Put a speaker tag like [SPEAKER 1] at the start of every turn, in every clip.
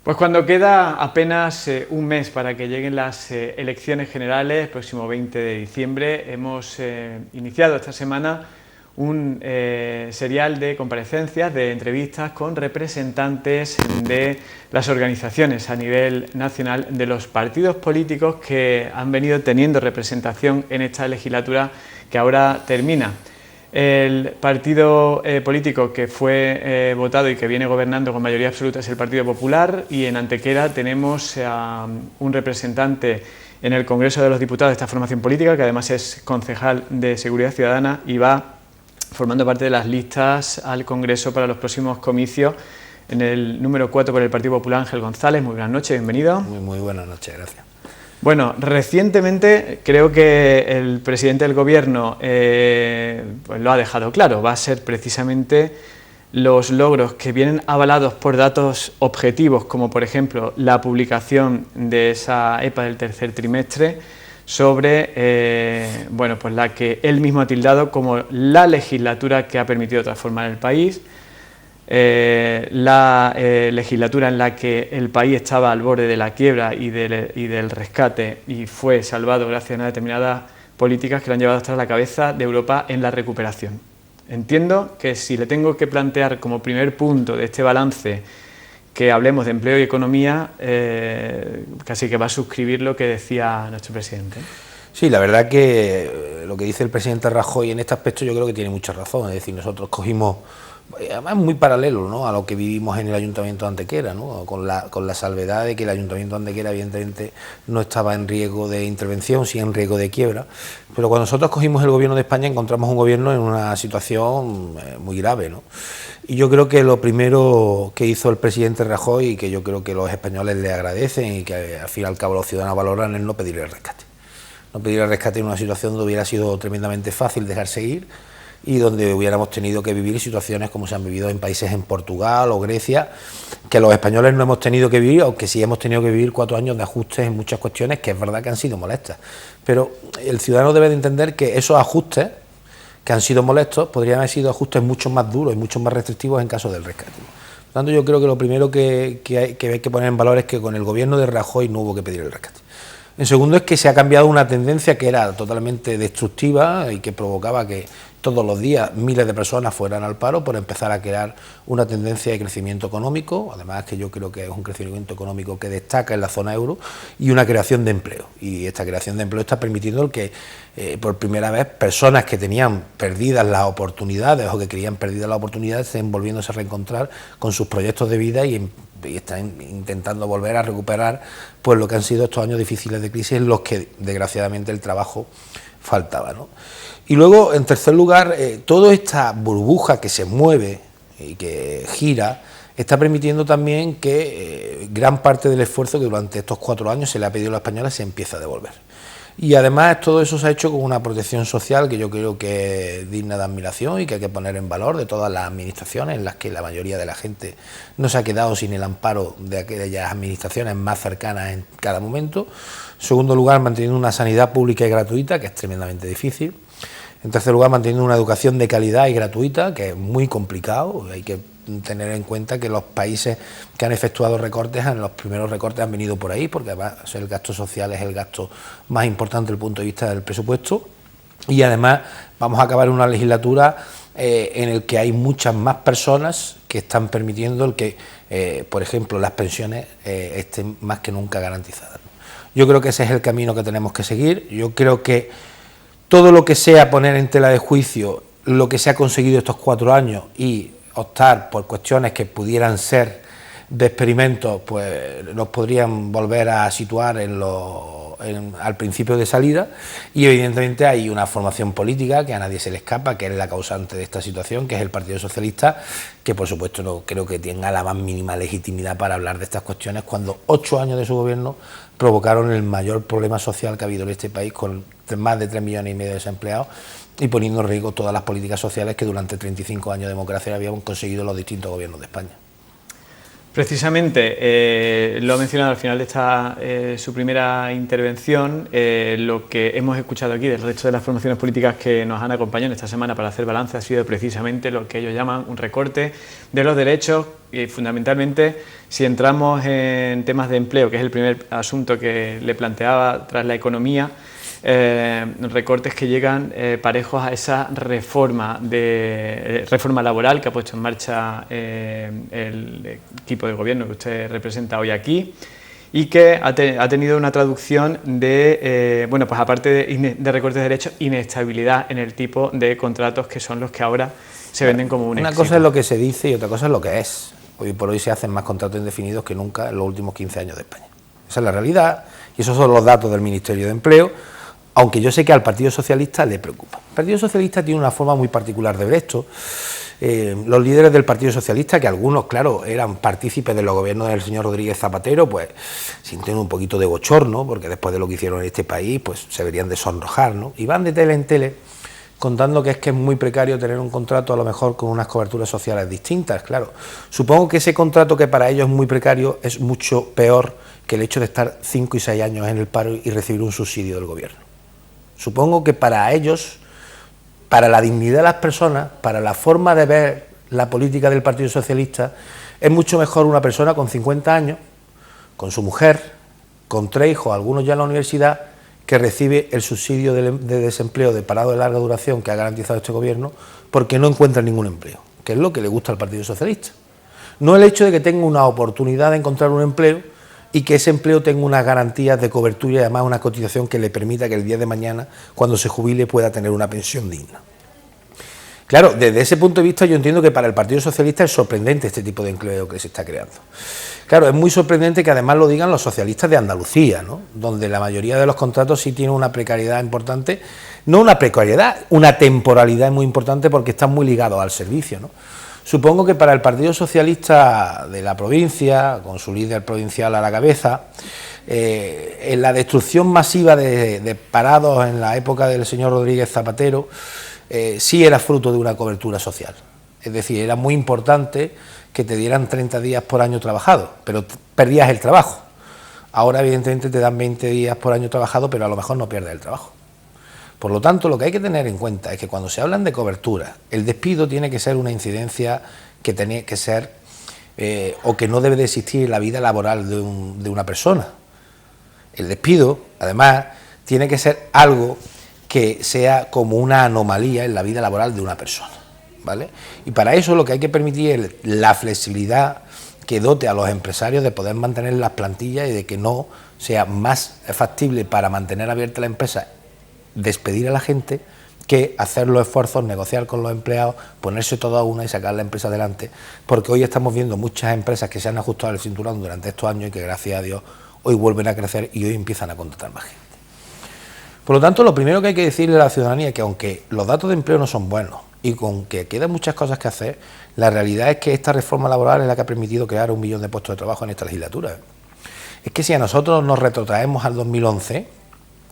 [SPEAKER 1] Pues cuando queda apenas un mes para que lleguen las elecciones generales, el próximo 20 de diciembre, hemos iniciado esta semana un serial de comparecencias, de entrevistas con representantes de las organizaciones a nivel nacional de los partidos políticos que han venido teniendo representación en esta legislatura que ahora termina. El partido político que fue votado y que viene gobernando con mayoría absoluta es el Partido Popular, y en Antequera tenemos a un representante en el Congreso de los Diputados de esta formación política, que además es concejal de Seguridad Ciudadana y va formando parte de las listas al Congreso para los próximos comicios. En el número 4 por el Partido Popular, Ángel González. Muy buenas noches, bienvenido.
[SPEAKER 2] Muy buenas noches, gracias.
[SPEAKER 1] Bueno, recientemente creo que el presidente del Gobierno pues lo ha dejado claro. Va a ser precisamente los logros que vienen avalados por datos objetivos, como por ejemplo la publicación de esa EPA del tercer trimestre, sobre bueno, pues la que él mismo ha tildado como la legislatura que ha permitido transformar el país. La legislatura en la que el país estaba al borde de la quiebra y del rescate, y fue salvado gracias a unas determinadas políticas que lo han llevado a estar a la cabeza de Europa en la recuperación. Entiendo que si le tengo que plantear como primer punto de este balance que hablemos de empleo y economía, casi que va a suscribir lo que decía nuestro presidente.
[SPEAKER 2] Sí, la verdad que lo que dice el presidente Rajoy en este aspecto yo creo que tiene mucha razón. Es decir, nosotros cogimos, además muy paralelo, ¿no?, a lo que vivimos en el Ayuntamiento de Antequera, ¿no?, con la salvedad de que el Ayuntamiento de Antequera evidentemente no estaba en riesgo de intervención, sí en riesgo de quiebra, pero cuando nosotros cogimos el Gobierno de España encontramos un gobierno en una situación muy grave, ¿no? Y yo creo que lo primero que hizo el presidente Rajoy, y que yo creo que los españoles le agradecen y que al fin y al cabo los ciudadanos valoran, es no pedir el rescate. No pedir el rescate en una situación donde hubiera sido tremendamente fácil dejarse ir y donde hubiéramos tenido que vivir situaciones como se han vivido en países en Portugal o Grecia, que los españoles no hemos tenido que vivir, aunque sí hemos tenido que vivir 4 años de ajustes en muchas cuestiones que es verdad que han sido molestas. Pero el ciudadano debe de entender que esos ajustes que han sido molestos podrían haber sido ajustes mucho más duros y mucho más restrictivos en caso del rescate. Por tanto, yo creo que lo primero que hay que poner en valor es que con el gobierno de Rajoy no hubo que pedir el rescate. En segundo, es que se ha cambiado una tendencia que era totalmente destructiva y que provocaba que todos los días miles de personas fueran al paro, por empezar a crear una tendencia de crecimiento económico, además que yo creo que es un crecimiento económico que destaca en la zona euro, y una creación de empleo. Y esta creación de empleo está permitiendo que por primera vez personas que tenían perdidas las oportunidades o que creían perdidas las oportunidades estén volviéndose a reencontrar con sus proyectos de vida y están intentando volver a recuperar pues lo que han sido estos años difíciles de crisis en los que desgraciadamente el trabajo faltaba, ¿no? Y luego, en tercer lugar, toda esta burbuja que se mueve y que gira está permitiendo también que gran parte del esfuerzo que durante estos 4 años se le ha pedido a los españoles se empieza a devolver. Y además todo eso se ha hecho con una protección social que yo creo que es digna de admiración y que hay que poner en valor de todas las administraciones, en las que la mayoría de la gente no se ha quedado sin el amparo de aquellas administraciones más cercanas en cada momento. En segundo lugar, manteniendo una sanidad pública y gratuita, que es tremendamente difícil. En tercer lugar, manteniendo una educación de calidad y gratuita, que es muy complicado. Hay que tener en cuenta que los países que han efectuado recortes, los primeros recortes han venido por ahí, porque además el gasto social es el gasto más importante desde el punto de vista del presupuesto. Y además vamos a acabar una legislatura en el que hay muchas más personas que están permitiendo el que, por ejemplo, las pensiones estén más que nunca garantizadas. Yo creo que ese es el camino que tenemos que seguir. Yo creo que todo lo que sea poner en tela de juicio lo que se ha conseguido estos 4 años y optar por cuestiones que pudieran ser de experimentos, pues nos podrían volver a situar al principio de salida. Y evidentemente hay una formación política que a nadie se le escapa, que es la causante de esta situación, que es el Partido Socialista, que por supuesto no creo que tenga la más mínima legitimidad para hablar de estas cuestiones cuando 8 años de su gobierno provocaron el mayor problema social que ha habido en este país, con más de 3,5 millones de desempleados, y poniendo en riesgo todas las políticas sociales que durante 35 años de democracia habíamos conseguido los distintos gobiernos de España.
[SPEAKER 1] Precisamente, lo ha mencionado al final de esta su primera intervención, lo que hemos escuchado aquí del resto de las formaciones políticas que nos han acompañado en esta semana para hacer balance ha sido precisamente lo que ellos llaman un recorte de los derechos y fundamentalmente si entramos en temas de empleo, que es el primer asunto que le planteaba tras la economía, recortes que llegan parejos a esa reforma laboral que ha puesto en marcha el equipo de gobierno que usted representa hoy aquí y que ha tenido una traducción de, bueno, pues aparte de recortes de derechos, inestabilidad en el tipo de contratos que son los que ahora se venden como un éxito.
[SPEAKER 2] Una cosa es lo que se dice y otra cosa es lo que es. Hoy por hoy se hacen más contratos indefinidos que nunca en los últimos 15 años de España. Esa es la realidad y esos son los datos del Ministerio de Empleo, aunque yo sé que al Partido Socialista le preocupa. El Partido Socialista tiene una forma muy particular de ver esto. Los líderes del Partido Socialista, que algunos, claro, eran partícipes de los gobiernos del señor Rodríguez Zapatero, pues sienten un poquito de bochorno, porque después de lo que hicieron en este país, pues se deberían de sonrojar, ¿no? Y van de tele en tele contando que es muy precario tener un contrato a lo mejor con unas coberturas sociales distintas, claro. Supongo que ese contrato que para ellos es muy precario es mucho peor que el hecho de estar 5 y 6 años en el paro y recibir un subsidio del gobierno. Supongo que para ellos, para la dignidad de las personas, para la forma de ver la política del Partido Socialista, es mucho mejor una persona con 50 años, con su mujer, con 3 hijos, algunos ya en la universidad, que recibe el subsidio de desempleo de parado de larga duración que ha garantizado este gobierno porque no encuentra ningún empleo, que es lo que le gusta al Partido Socialista. No el hecho de que tenga una oportunidad de encontrar un empleo y que ese empleo tenga unas garantías de cobertura y además una cotización que le permita que el día de mañana, cuando se jubile, pueda tener una pensión digna. Claro, desde ese punto de vista yo entiendo que para el Partido Socialista es sorprendente este tipo de empleo que se está creando. Claro, es muy sorprendente que además lo digan los socialistas de Andalucía, ¿no? Donde la mayoría de los contratos sí tienen una precariedad importante, no una precariedad, una temporalidad muy importante porque están muy ligados al servicio, ¿no? Supongo que para el Partido Socialista de la provincia, con su líder provincial a la cabeza, en la destrucción masiva de parados en la época del señor Rodríguez Zapatero, sí era fruto de una cobertura social. Es decir, era muy importante que te dieran 30 días por año trabajado, pero perdías el trabajo. Ahora, evidentemente, te dan 20 días por año trabajado, pero a lo mejor no pierdes el trabajo. Por lo tanto, lo que hay que tener en cuenta es que cuando se hablan de cobertura, el despido tiene que ser una incidencia que tiene que ser o que no debe de existir en la vida laboral de una persona. El despido, además, tiene que ser algo que sea como una anomalía en la vida laboral de una persona, ¿vale? Y para eso lo que hay que permitir es la flexibilidad que dote a los empresarios de poder mantener las plantillas y de que no sea más factible para mantener abierta la empresa despedir a la gente que hacer los esfuerzos, negociar con los empleados, ponerse todo a una y sacar la empresa adelante, porque hoy estamos viendo muchas empresas que se han ajustado el cinturón durante estos años y que gracias a Dios hoy vuelven a crecer y hoy empiezan a contratar más gente. Por lo tanto, lo primero que hay que decirle a la ciudadanía es que aunque los datos de empleo no son buenos y con que quedan muchas cosas que hacer, la realidad es que esta reforma laboral es la que ha permitido crear 1 millón de puestos de trabajo en esta legislatura. Es que si a nosotros nos retrotraemos al 2011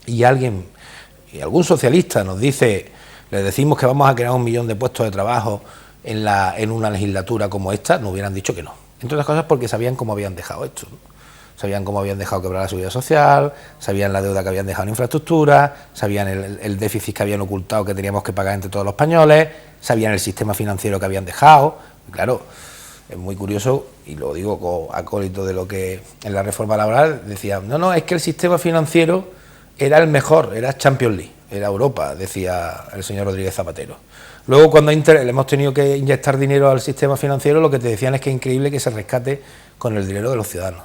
[SPEAKER 2] y algún socialista nos dice, le decimos que vamos a crear 1 millón de puestos de trabajo en una legislatura como esta, nos hubieran dicho que no. Entre otras cosas porque sabían cómo habían dejado esto, ¿no? Sabían cómo habían dejado quebrar la seguridad social, sabían la deuda que habían dejado en infraestructura, sabían el déficit que habían ocultado que teníamos que pagar entre todos los españoles, sabían el sistema financiero que habían dejado. Claro, es muy curioso, y lo digo como acólito de lo que en la reforma laboral decían, no, es que el sistema financiero era el mejor, era Champions League, era Europa, decía el señor Rodríguez Zapatero. Luego cuando le hemos tenido que inyectar dinero al sistema financiero, lo que te decían es que es increíble que se rescate con el dinero de los ciudadanos.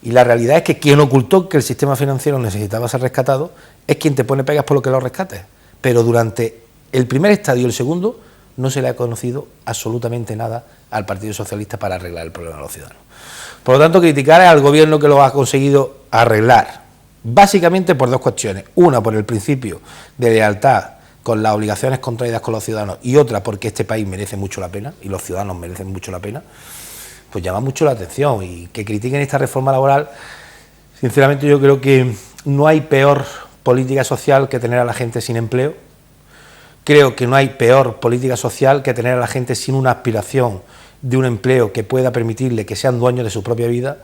[SPEAKER 2] Y la realidad es que quien ocultó que el sistema financiero necesitaba ser rescatado es quien te pone pegas por lo que lo rescates. Pero durante el primer estadio y el segundo no se le ha conocido absolutamente nada al Partido Socialista para arreglar el problema de los ciudadanos. Por lo tanto, criticar al gobierno que lo ha conseguido arreglar, básicamente por 2 cuestiones. Una, por el principio de lealtad con las obligaciones contraídas con los ciudadanos, y otra, porque este país merece mucho la pena y los ciudadanos merecen mucho la pena, pues llama mucho la atención. Y que critiquen esta reforma laboral, sinceramente yo creo que no hay peor política social que tener a la gente sin empleo. Creo que no hay peor política social que tener a la gente sin una aspiración de un empleo que pueda permitirle que sean dueños de su propia vida.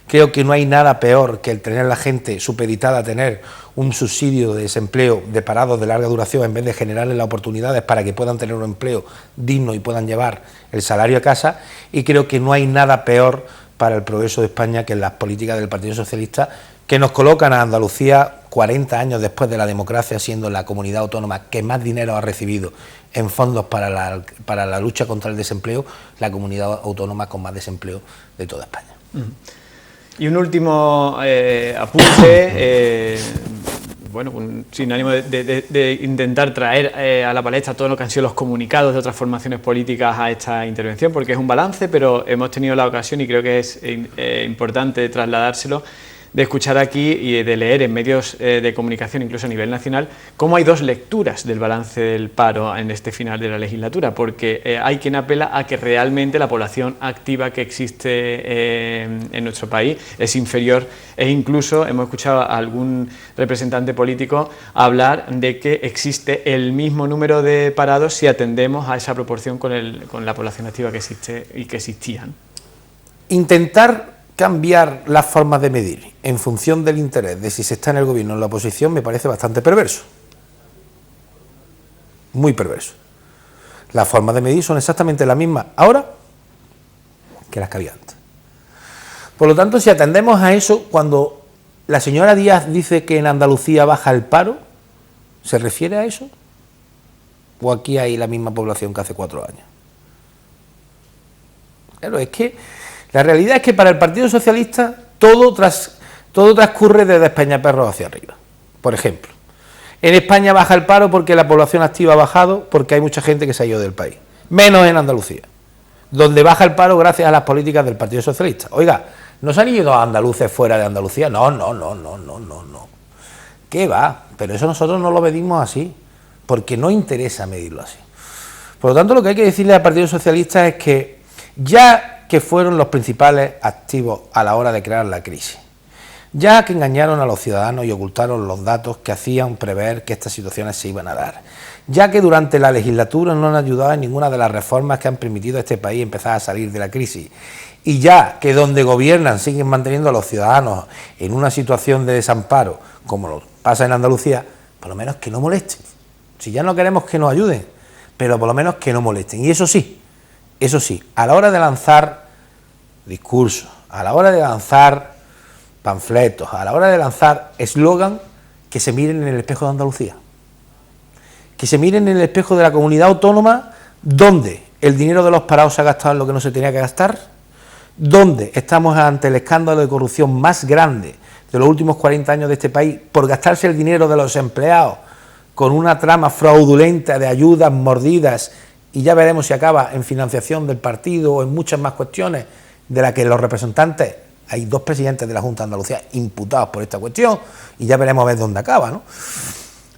[SPEAKER 2] Creo que no hay nada peor que el tener a la gente supeditada a tener un subsidio de desempleo de parados de larga duración en vez de generarles las oportunidades para que puedan tener un empleo digno y puedan llevar el salario a casa, y creo que no hay nada peor para el progreso de España que las políticas del Partido Socialista, que nos colocan a Andalucía 40 años después de la democracia siendo la comunidad autónoma que más dinero ha recibido en fondos para la lucha contra el desempleo, la comunidad autónoma con más desempleo de toda España.
[SPEAKER 1] Y un último apunte, bueno, sin ánimo de intentar traer a la palestra todo lo que han sido los comunicados de otras formaciones políticas a esta intervención, porque es un balance, pero hemos tenido la ocasión, y creo que es importante trasladárselo, de escuchar aquí y de leer en medios de comunicación, incluso a nivel nacional, cómo hay dos lecturas del balance del paro en este final de la legislatura, porque hay quien apela a que realmente la población activa que existe en nuestro país es inferior, e incluso hemos escuchado a algún representante político hablar de que existe el mismo número de parados si atendemos a esa proporción con la población activa que existe y que existían.
[SPEAKER 2] Intentar cambiar las formas de medir en función del interés de si se está en el gobierno o en la oposición me parece bastante perverso, muy perverso. Las formas de medir son exactamente las mismas ahora que las que había antes. Por lo tanto, si atendemos a eso, cuando la señora Díaz dice que en Andalucía baja el paro, ¿se refiere a eso? ¿O aquí hay la misma población que hace 4 años? Claro, es que la realidad es que para el Partido Socialista todo transcurre desde Peñaperros hacia arriba. Por ejemplo, en España baja el paro porque la población activa ha bajado, porque hay mucha gente que se ha ido del país. Menos en Andalucía, donde baja el paro gracias a las políticas del Partido Socialista. Oiga, ¿no se han ido a andaluces fuera de Andalucía? No. ¿Qué va? Pero eso nosotros no lo medimos así, porque no interesa medirlo así. Por lo tanto, lo que hay que decirle al Partido Socialista es que ya que fueron los principales activos a la hora de crear la crisis, ya que engañaron a los ciudadanos y ocultaron los datos que hacían prever que estas situaciones se iban a dar, ya que durante la legislatura no han ayudado en ninguna de las reformas que han permitido a este país empezar a salir de la crisis, y ya que donde gobiernan siguen manteniendo a los ciudadanos en una situación de desamparo, como lo pasa en Andalucía, por lo menos que no molesten. Si ya no queremos que nos ayuden, pero por lo menos que no molesten. Y eso sí, a la hora de lanzar discursos, a la hora de lanzar panfletos, a la hora de lanzar eslogan, que se miren en el espejo de Andalucía, que se miren en el espejo de la comunidad autónoma, donde el dinero de los parados se ha gastado en lo que no se tenía que gastar, donde estamos ante el escándalo de corrupción más grande de los últimos 40 años de este país, por gastarse el dinero de los empleados con una trama fraudulenta de ayudas mordidas, y ya veremos si acaba en financiación del partido o en muchas más cuestiones de las que los representantes, hay 2 presidentes de la Junta de Andalucía imputados por esta cuestión, y ya veremos a ver dónde acaba, ¿no?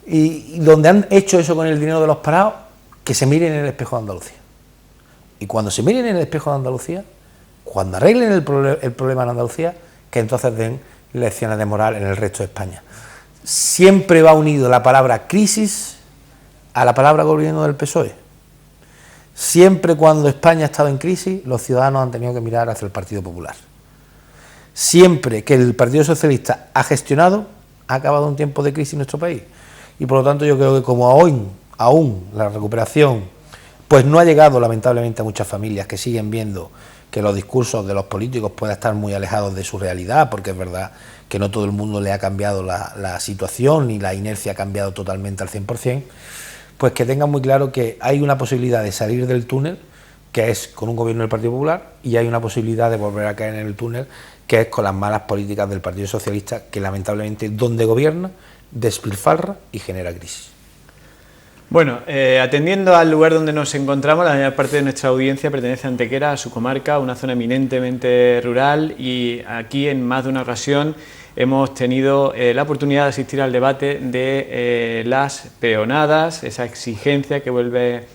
[SPEAKER 2] Y donde han hecho eso con el dinero de los parados, que se miren en el espejo de Andalucía. Y cuando se miren en el espejo de Andalucía, cuando arreglen el problema en Andalucía, que entonces den lecciones de moral en el resto de España. Siempre va unido la palabra crisis a la palabra gobierno del PSOE. Siempre cuando España ha estado en crisis, los ciudadanos han tenido que mirar hacia el Partido Popular. Siempre que el Partido Socialista ha gestionado, ha acabado un tiempo de crisis en nuestro país. Y por lo tanto yo creo que como aún la recuperación pues no ha llegado lamentablemente a muchas familias que siguen viendo que los discursos de los políticos pueden estar muy alejados de su realidad, porque es verdad que no todo el mundo le ha cambiado la situación, ni la inercia ha cambiado totalmente al 100%, pues que tengan muy claro que hay una posibilidad de salir del túnel, que es con un gobierno del Partido Popular, y hay una posibilidad de volver a caer en el túnel, que es con las malas políticas del Partido Socialista, que lamentablemente donde gobierna, despilfarra y genera crisis.
[SPEAKER 1] Bueno, atendiendo al lugar donde nos encontramos, la mayor parte de nuestra audiencia pertenece a Antequera, a su comarca, una zona eminentemente rural, y aquí en más de una ocasión hemos tenido la oportunidad de asistir al debate de las peonadas, esa exigencia que vuelve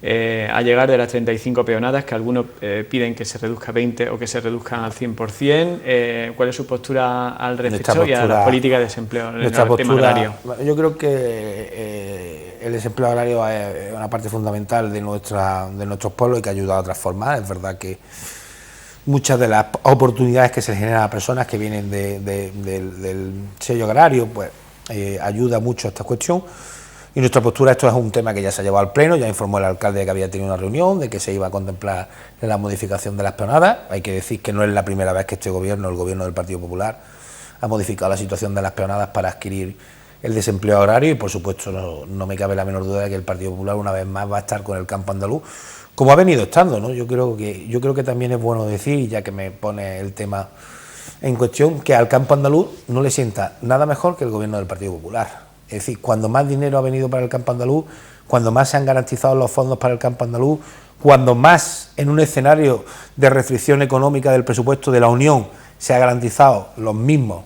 [SPEAKER 1] a llegar de las 35 peonadas, que algunos piden que se reduzca a 20 o que se reduzcan al 100%. ¿Cuál es su postura al respecto y a la política de desempleo en el tema agrario?
[SPEAKER 2] Yo creo que el desempleo agrario es una parte fundamental de nuestros pueblos y que ha ayudado a transformar. Es verdad que muchas de las oportunidades que se generan a personas que vienen del sello agrario, pues ayuda mucho a esta cuestión. Y nuestra postura, esto es un tema que ya se ha llevado al Pleno, ya informó el alcalde de que había tenido una reunión, de que se iba a contemplar la modificación de las peonadas. Hay que decir que no es la primera vez que este gobierno, el gobierno del Partido Popular, ha modificado la situación de las peonadas para adquirir el desempleo agrario y, por supuesto, no me cabe la menor duda de que el Partido Popular una vez más va a estar con el campo andaluz, como ha venido estando, ¿no? Yo creo que también es bueno decir, ya que me pone el tema en cuestión, que al campo andaluz no le sienta nada mejor que el gobierno del Partido Popular. Es decir, cuando más dinero ha venido para el campo andaluz, cuando más se han garantizado los fondos para el campo andaluz, cuando más en un escenario de restricción económica del presupuesto de la Unión se ha garantizado los mismos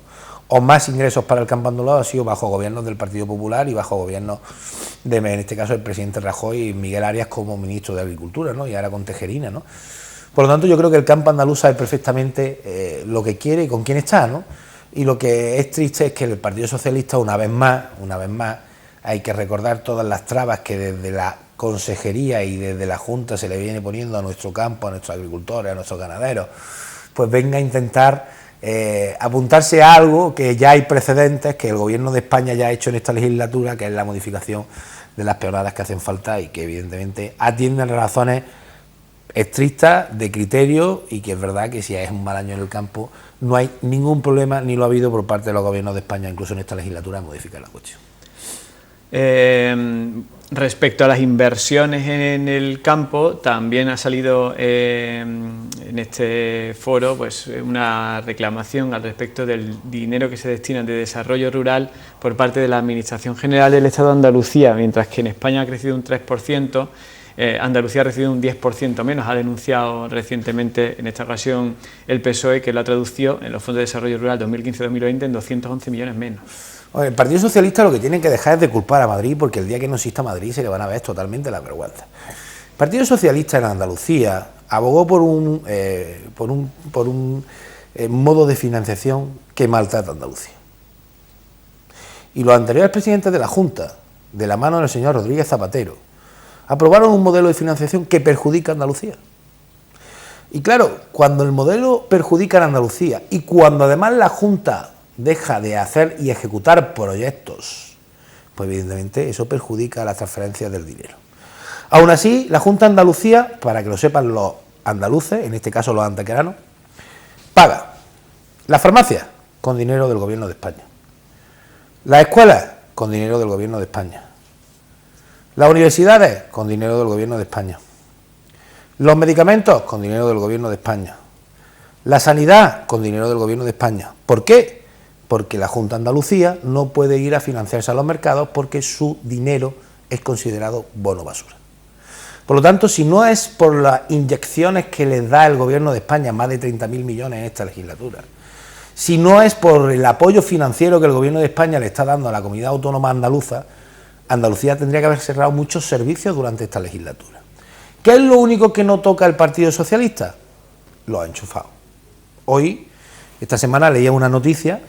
[SPEAKER 2] o más ingresos para el campo andaluz, ha sido bajo gobiernos del Partido Popular y bajo gobiernos de, en este caso, el presidente Rajoy y Miguel Arias como ministro de Agricultura, ¿no? Y ahora con Tejerina, ¿no? Por lo tanto, yo creo que el campo andaluz sabe perfectamente lo que quiere y con quién está, ¿no? Y lo que es triste es que el Partido Socialista, una vez más, hay que recordar todas las trabas que desde la consejería y desde la Junta se le viene poniendo a nuestro campo, a nuestros agricultores, a nuestros ganaderos, pues venga a intentar apuntarse a algo que ya hay precedentes, que el Gobierno de España ya ha hecho en esta legislatura, que es la modificación de las peonadas que hacen falta y que evidentemente atienden razones estrictas de criterio, y que es verdad que si es un mal año en el campo no hay ningún problema, ni lo ha habido por parte de los gobiernos de España, incluso en esta legislatura, a modificar la cuestión.
[SPEAKER 1] Respecto a las inversiones en el campo, también ha salido en este foro pues una reclamación al respecto del dinero que se destina de desarrollo rural por parte de la Administración General del Estado de Andalucía. Mientras que en España ha crecido un 3%, Andalucía ha recibido un 10% menos. Ha denunciado recientemente, en esta ocasión, el PSOE, que lo ha traducido en los fondos de desarrollo rural 2015-2020 en 211 millones menos.
[SPEAKER 2] El Partido Socialista lo que tienen que dejar es de culpar a Madrid, porque el día que no exista Madrid se le van a ver totalmente las vergüenzas. El Partido Socialista en Andalucía abogó por un modo de financiación que maltrata a Andalucía. Y los anteriores presidentes de la Junta, de la mano del señor Rodríguez Zapatero, aprobaron un modelo de financiación que perjudica a Andalucía. Y claro, cuando el modelo perjudica a Andalucía y cuando además la Junta deja de hacer y ejecutar proyectos, pues evidentemente eso perjudica a las transferencias del dinero. Aún así, la Junta de Andalucía, para que lo sepan los andaluces, en este caso los antequeranos, paga las farmacias con dinero del Gobierno de España, las escuelas con dinero del Gobierno de España, las universidades con dinero del Gobierno de España, los medicamentos con dinero del Gobierno de España, la sanidad con dinero del Gobierno de España. ¿Por qué? Porque la Junta de Andalucía no puede ir a financiarse a los mercados porque su dinero es considerado bono basura. Por lo tanto, si no es por las inyecciones que les da el Gobierno de España, más de 30.000 millones en esta legislatura, si no es por el apoyo financiero que el Gobierno de España le está dando a la comunidad autónoma andaluza, Andalucía tendría que haber cerrado muchos servicios durante esta legislatura. ¿Qué es lo único que no toca el Partido Socialista? Lo ha enchufado. Hoy, esta semana, leía una noticia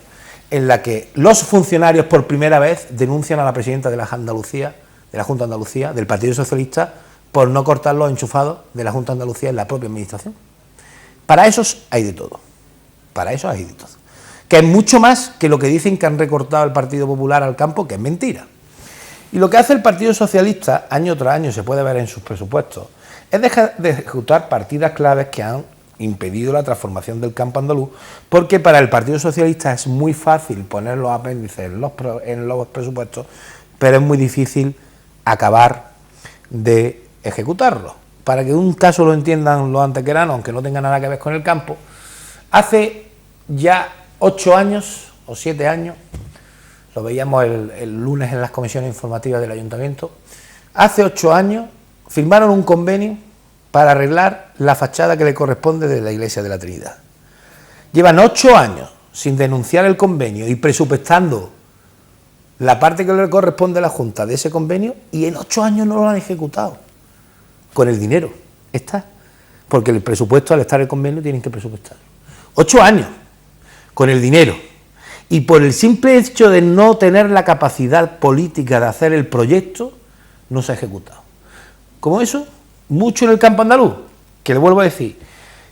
[SPEAKER 2] en la que los funcionarios por primera vez denuncian a la presidenta de la Junta de Andalucía, del Partido Socialista, por no cortar los enchufados de la Junta de Andalucía en la propia administración. Para esos hay de todo. Para eso hay de todo. Que es mucho más que lo que dicen que han recortado el Partido Popular al campo, que es mentira. Y lo que hace el Partido Socialista, año tras año, se puede ver en sus presupuestos, es dejar de ejecutar partidas claves que han impedido la transformación del campo andaluz, porque para el Partido Socialista es muy fácil poner los apéndices en los presupuestos, pero es muy difícil acabar de ejecutarlos. Para que un caso lo entiendan los antequeranos, aunque no tenga nada que ver con el campo, hace ya 8 años o 7 años, lo veíamos el lunes en las comisiones informativas del Ayuntamiento, hace 8 años firmaron un convenio para arreglar la fachada que le corresponde de la Iglesia de la Trinidad. Llevan 8 años sin denunciar el convenio y presupuestando la parte que le corresponde a la Junta de ese convenio, y en 8 años no lo han ejecutado. con el dinero, está. Porque el presupuesto, al estar el convenio, tienen que presupuestar. 8 años, con el dinero. Y por el simple hecho de no tener la capacidad política de hacer el proyecto, no se ha ejecutado. Como eso, mucho en el campo andaluz, que le vuelvo a decir,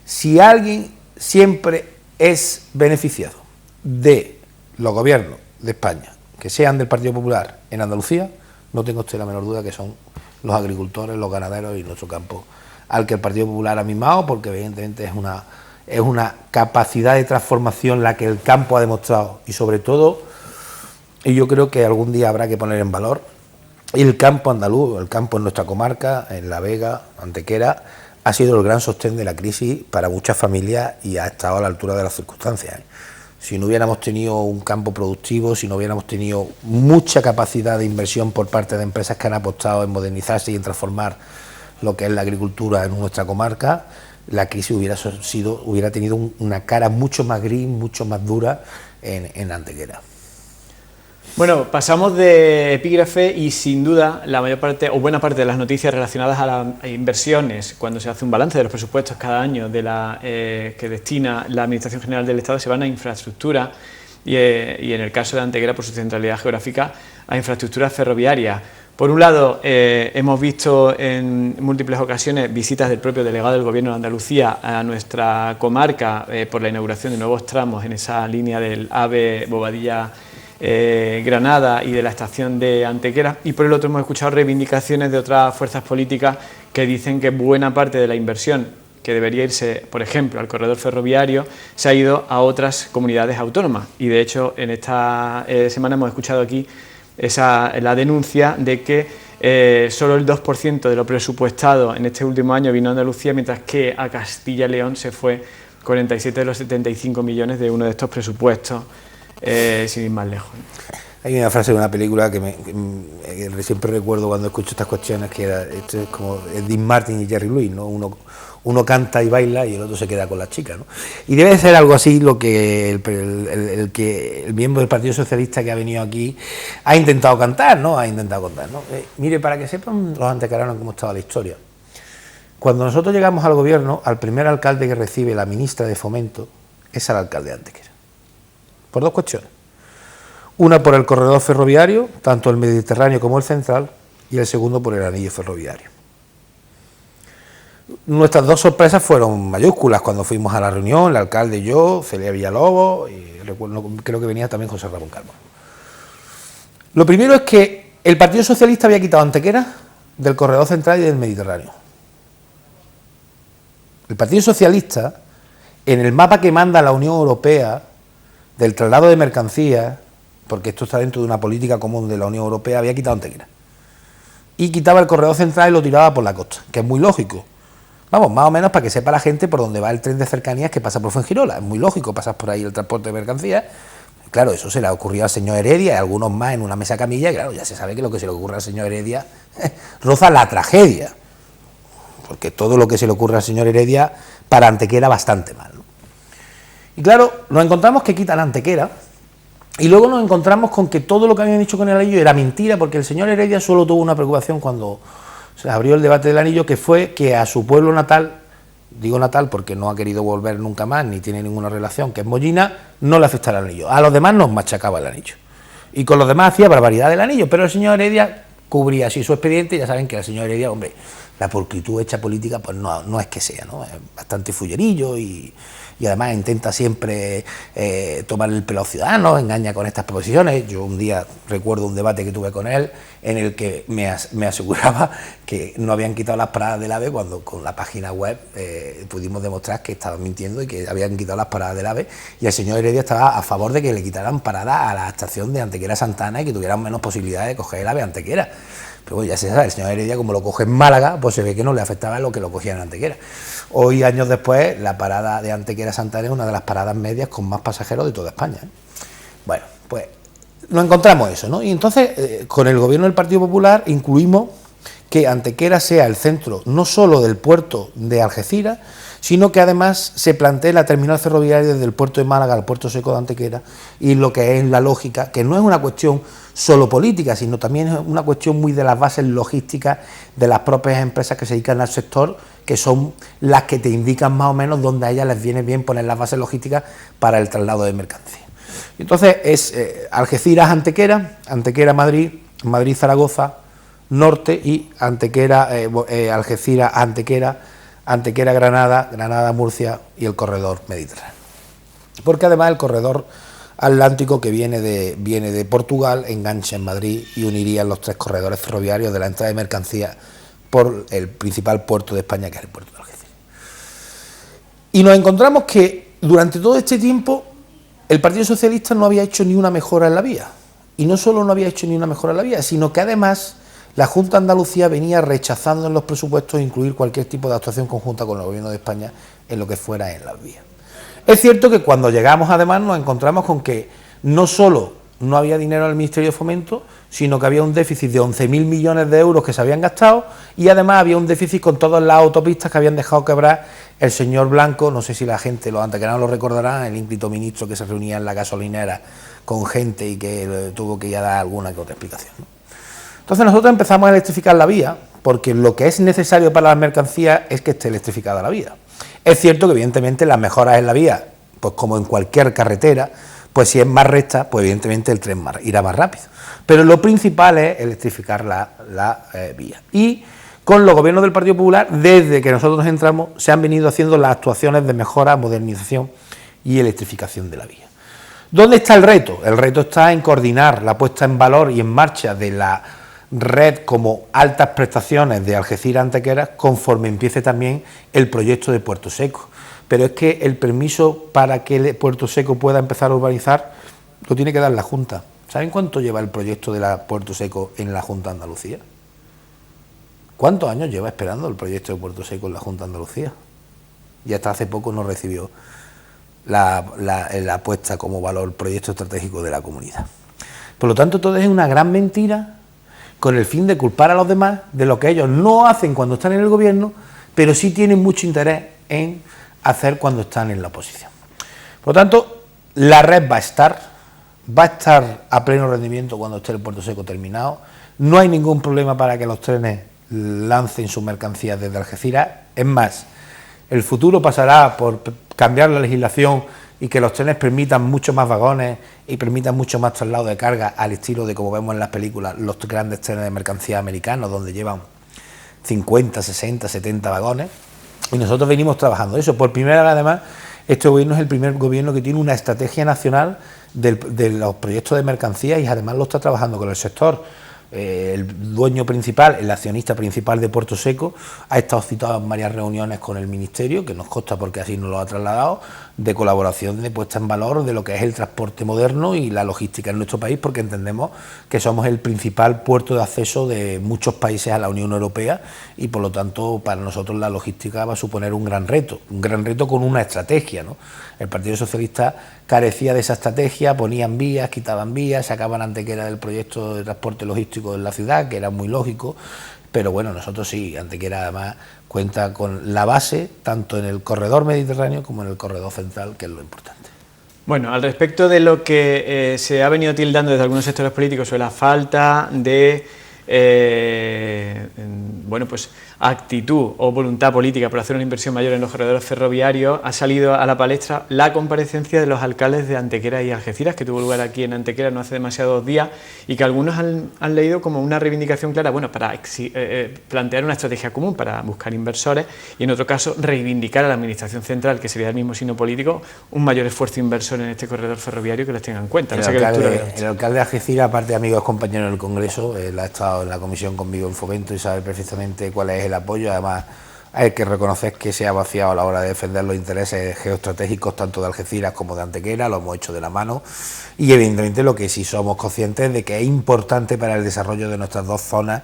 [SPEAKER 2] si alguien siempre es beneficiado de los gobiernos de España, que sean del Partido Popular en Andalucía, no tengo usted la menor duda que son los agricultores, los ganaderos y nuestro campo, al que el Partido Popular ha mimado, porque evidentemente es una capacidad de transformación la que el campo ha demostrado, y sobre todo, y yo creo que algún día habrá que poner en valor, el campo andaluz, el campo en nuestra comarca, en La Vega, Antequera, ha sido el gran sostén de la crisis para muchas familias y ha estado a la altura de las circunstancias. Si no hubiéramos tenido un campo productivo, si no hubiéramos tenido mucha capacidad de inversión por parte de empresas que han apostado en modernizarse y en transformar lo que es la agricultura en nuestra comarca, la crisis hubiera tenido una cara mucho más gris, mucho más dura en Antequera.
[SPEAKER 1] Bueno, pasamos de epígrafe y sin duda la mayor parte o buena parte de las noticias relacionadas a las inversiones, cuando se hace un balance de los presupuestos cada año que destina la Administración General del Estado, se van a infraestructura y en el caso de Antequera, por su centralidad geográfica, a infraestructuras ferroviarias. Por un lado, hemos visto en múltiples ocasiones visitas del propio delegado del Gobierno de Andalucía a nuestra comarca por la inauguración de nuevos tramos en esa línea del AVE Bobadilla Granada y de la estación de Antequera, y por el otro hemos escuchado reivindicaciones de otras fuerzas políticas que dicen que buena parte de la inversión que debería irse, por ejemplo, al corredor ferroviario, se ha ido a otras comunidades autónomas, y de hecho en esta semana hemos escuchado aquí la denuncia de que solo el 2% de lo presupuestado en este último año vino a Andalucía, mientras que a Castilla y León se fue 47 de los 75 millones de uno de estos presupuestos, sin ir más lejos.
[SPEAKER 2] Hay una frase de una película que siempre recuerdo cuando escucho estas cuestiones, que esto es como Dean Martin y Jerry Lewis, ¿no? Uno canta y baila y el otro se queda con la chica, ¿no? Y debe ser algo así lo que el miembro del Partido Socialista que ha venido aquí ha intentado cantar, ¿no? Mire, para que sepan los antequeranos cómo estaba la historia. Cuando nosotros llegamos al gobierno, al primer alcalde que recibe la ministra de Fomento es al alcalde de Antequera. Por dos cuestiones. Una por el corredor ferroviario, tanto el Mediterráneo como el central, y el segundo por el anillo ferroviario. Nuestras dos sorpresas fueron mayúsculas cuando fuimos a la reunión, el alcalde y yo, Celia Villalobos, y creo que venía también José Ramón Calvo. Lo primero es que el Partido Socialista había quitado Antequera del corredor central y del Mediterráneo. El Partido Socialista, en el mapa que manda la Unión Europea del traslado de mercancías, porque esto está dentro de una política común de la Unión Europea, había quitado Antequera. Y quitaba el corredor central y lo tiraba por la costa, que es muy lógico. Vamos, más o menos para que sepa la gente por dónde va el tren de cercanías que pasa por Fuengirola. Es muy lógico, pasas por ahí el transporte de mercancías. Claro, eso se le ha ocurrido al señor Heredia y a algunos más en una mesa camilla, y claro, ya se sabe que lo que se le ocurre al señor Heredia roza la tragedia. Porque todo lo que se le ocurre al señor Heredia para Antequera bastante mal, ¿no? Y claro, nos encontramos que quitan Antequera y luego nos encontramos con que todo lo que habían dicho con el anillo era mentira, porque el señor Heredia solo tuvo una preocupación cuando se abrió el debate del anillo, que fue que a su pueblo natal, digo natal porque no ha querido volver nunca más, ni tiene ninguna relación, que es Mollina, no le afectara el anillo. A los demás nos machacaba el anillo. Y con los demás hacía barbaridad del anillo, pero el señor Heredia cubría así su expediente. Ya saben que el señor Heredia, hombre, la pulcritud hecha política, pues no es que sea, ¿no? Es bastante fullerillo y además intenta siempre tomar el pelo a los ciudadanos, engaña con estas proposiciones. Yo un día recuerdo un debate que tuve con él en el que me aseguraba que no habían quitado las paradas del AVE cuando con la página web pudimos demostrar que estaban mintiendo y que habían quitado las paradas del AVE, y el señor Heredia estaba a favor de que le quitaran paradas a la estación de Antequera Santana y que tuvieran menos posibilidades de coger el AVE a Antequera. Pero bueno, ya se sabe, el señor Heredia, como lo coge en Málaga, pues se ve que no le afectaba lo que lo cogía en Antequera. Hoy, años después, la parada de Antequera Santana es una de las paradas medias con más pasajeros de toda España, ¿eh? Bueno, pues nos encontramos eso, ¿no? Y entonces, con el gobierno del Partido Popular, incluimos que Antequera sea el centro no solo del puerto de Algeciras, sino que además se plantee la terminal ferroviaria desde el puerto de Málaga al puerto seco de Antequera, y lo que es la lógica, que no es una cuestión solo política, sino también es una cuestión muy de las bases logísticas de las propias empresas que se dedican al sector, que son las que te indican más o menos dónde a ellas les viene bien poner las bases logísticas para el traslado de mercancías. Entonces es Algeciras-Antequera, Antequera-Madrid, Madrid-Zaragoza, norte, y Algeciras-Antequera, Antequera-Granada, Granada-Murcia y el corredor mediterráneo. Porque además el corredor atlántico que viene de Portugal engancha en Madrid y uniría los 3 corredores ferroviarios de la entrada de mercancías por el principal puerto de España, que es el puerto de Algeciras. Y nos encontramos que durante todo este tiempo el Partido Socialista no había hecho ni una mejora en la vía. Y no solo no había hecho ni una mejora en la vía, sino que además la Junta de Andalucía venía rechazando en los presupuestos incluir cualquier tipo de actuación conjunta con el Gobierno de España en lo que fuera en las vías. Es cierto que cuando llegamos además nos encontramos con que no solo no había dinero en el Ministerio de Fomento, sino que había un déficit de 11.000 millones de euros que se habían gastado, y además había un déficit con todas las autopistas que habían dejado quebrar el señor Blanco. No sé si la gente, los antequeranos lo recordarán, el ínclito ministro que se reunía en la gasolinera con gente y que tuvo que ya dar alguna que otra explicación, ¿no? Entonces nosotros empezamos a electrificar la vía, porque lo que es necesario para las mercancías es que esté electrificada la vía. Es cierto que evidentemente las mejoras en la vía, pues como en cualquier carretera, pues si es más recta, pues evidentemente el tren irá más rápido. Pero lo principal es electrificar la vía. Y con los gobiernos del Partido Popular, desde que nosotros entramos, se han venido haciendo las actuaciones de mejora, modernización y electrificación de la vía. ¿Dónde está el reto? El reto está en coordinar la puesta en valor y en marcha de la red como altas prestaciones de Algeciras-Antequera conforme empiece también el proyecto de Puerto Seco. Pero es que el permiso para que el Puerto Seco pueda empezar a urbanizar lo tiene que dar la Junta. ¿Saben cuánto lleva el proyecto de la Puerto Seco en la Junta de Andalucía? ¿Cuántos años lleva esperando el proyecto de Puerto Seco en la Junta de Andalucía? Y hasta hace poco no recibió la puesta como valor proyecto estratégico de la comunidad. Por lo tanto, todo es una gran mentira con el fin de culpar a los demás de lo que ellos no hacen cuando están en el gobierno, pero sí tienen mucho interés en hacer cuando están en la oposición. Por lo tanto, la red va a estar a pleno rendimiento cuando esté el Puerto Seco terminado. No hay ningún problema para que los trenes lancen sus mercancías desde Algeciras. Es más, el futuro pasará por cambiar la legislación y que los trenes permitan mucho más vagones y permitan mucho más traslado de carga, al estilo de, como vemos en las películas, los grandes trenes de mercancía americanos, donde llevan 50, 60, 70 vagones. Y nosotros venimos trabajando eso. Por primera vez, además, este gobierno es el primer gobierno que tiene una estrategia nacional de los proyectos de mercancías, y además lo está trabajando con el sector. El dueño principal, el accionista principal de Puerto Seco, ha estado citado en varias reuniones con el Ministerio, que nos consta porque así nos lo ha trasladado, de colaboración, de puesta en valor de lo que es el transporte moderno y la logística en nuestro país, porque entendemos que somos el principal puerto de acceso de muchos países a la Unión Europea, y por lo tanto para nosotros la logística va a suponer un gran reto con una estrategia, ¿no? El Partido Socialista carecía de esa estrategia, ponían vías, quitaban vías, sacaban Antequera del proyecto de transporte logístico en la ciudad, que era muy lógico, pero bueno, nosotros sí, Antequera además cuenta con la base, tanto en el corredor mediterráneo como en el corredor central, que es lo importante.
[SPEAKER 1] Bueno, al respecto de lo que se ha venido tildando desde algunos sectores políticos sobre la falta de actitud o voluntad política por hacer una inversión mayor en los corredores ferroviarios, ha salido a la palestra la comparecencia de los alcaldes de Antequera y Algeciras, que tuvo lugar aquí en Antequera no hace demasiados días, y que algunos han leído como una reivindicación clara, bueno, para plantear una estrategia común para buscar inversores, y en otro caso reivindicar a la Administración Central, que sería el mismo signo político, un mayor esfuerzo inversor en este corredor ferroviario que los tenga en cuenta.
[SPEAKER 2] El alcalde de Algeciras, aparte de amigos compañeros del Congreso, él ha estado en la comisión conmigo en Fomento y sabe perfectamente cuál es el apoyo. Además, hay que reconocer que se ha vaciado a la hora de defender los intereses geoestratégicos tanto de Algeciras como de Antequera, lo hemos hecho de la mano, y evidentemente lo que sí somos conscientes de que es importante para el desarrollo de nuestras dos zonas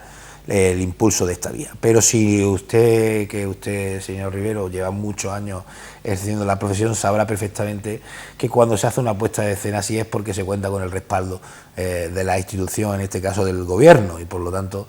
[SPEAKER 2] el impulso de esta vía. Pero si usted, señor Rivero, lleva muchos años ejerciendo la profesión, sabrá perfectamente que cuando se hace una puesta de escena así es porque se cuenta con el respaldo de la institución, en este caso del gobierno, y por lo tanto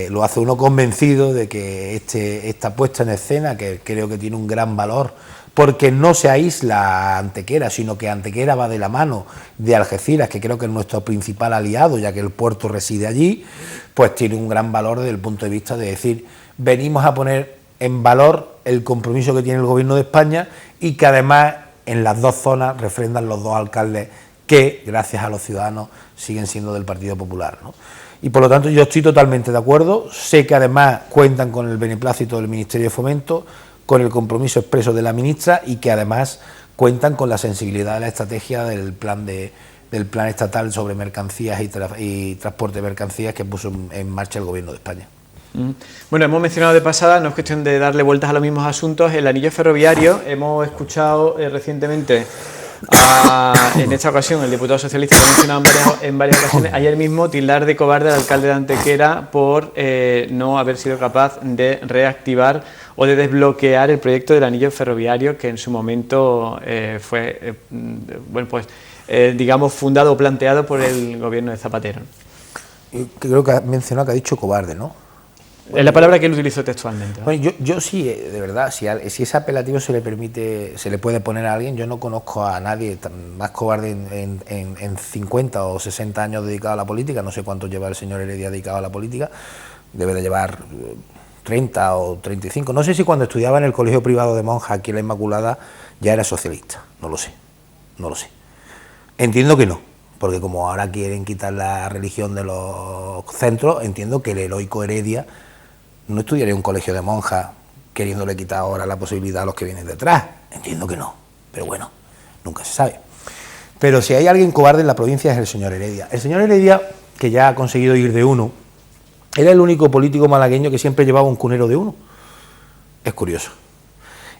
[SPEAKER 2] lo hace uno convencido de que esta puesta en escena, que creo que tiene un gran valor porque no se aísla a Antequera, sino que Antequera va de la mano de Algeciras, que creo que es nuestro principal aliado, ya que el puerto reside allí, pues tiene un gran valor desde el punto de vista de decir, venimos a poner en valor el compromiso que tiene el Gobierno de España y que además en las dos zonas refrendan los dos alcaldes que, gracias a los ciudadanos, siguen siendo del Partido Popular, ¿no? Y por lo tanto yo estoy totalmente de acuerdo, sé que además cuentan con el beneplácito del Ministerio de Fomento, con el compromiso expreso de la ministra y que además cuentan con la sensibilidad de la estrategia del plan estatal sobre mercancías y transporte de mercancías que puso en marcha el Gobierno de España.
[SPEAKER 1] Bueno, hemos mencionado de pasada, no es cuestión de darle vueltas a los mismos asuntos, el anillo ferroviario. Hemos escuchado recientemente en esta ocasión el diputado socialista que ha mencionado en varias ocasiones, ayer mismo tildar de cobarde al alcalde de Antequera por no haber sido capaz de reactivar o de desbloquear el proyecto del anillo ferroviario que en su momento fue, digamos, fundado o planteado por el gobierno de Zapatero.
[SPEAKER 2] Creo que ha mencionado que ha dicho cobarde, ¿no?
[SPEAKER 1] Es la palabra que él utilizó textualmente, ¿no?
[SPEAKER 2] Bueno, yo sí, de verdad, si ese apelativo se le puede poner a alguien, yo no conozco a nadie más cobarde en 50 o 60 años dedicado a la política, no sé cuánto lleva el señor Heredia dedicado a la política, debe de llevar 30 o 35, no sé si cuando estudiaba en el colegio privado de monjas aquí en la Inmaculada ya era socialista, no lo sé. Entiendo que no, porque como ahora quieren quitar la religión de los centros, entiendo que el heroico Heredia no estudiaría en un colegio de monjas queriéndole quitar ahora la posibilidad a los que vienen detrás. Entiendo que no, pero bueno, nunca se sabe. Pero si hay alguien cobarde en la provincia es el señor Heredia. El señor Heredia, que ya ha conseguido ir de uno, era el único político malagueño que siempre llevaba un cunero de uno. Es curioso.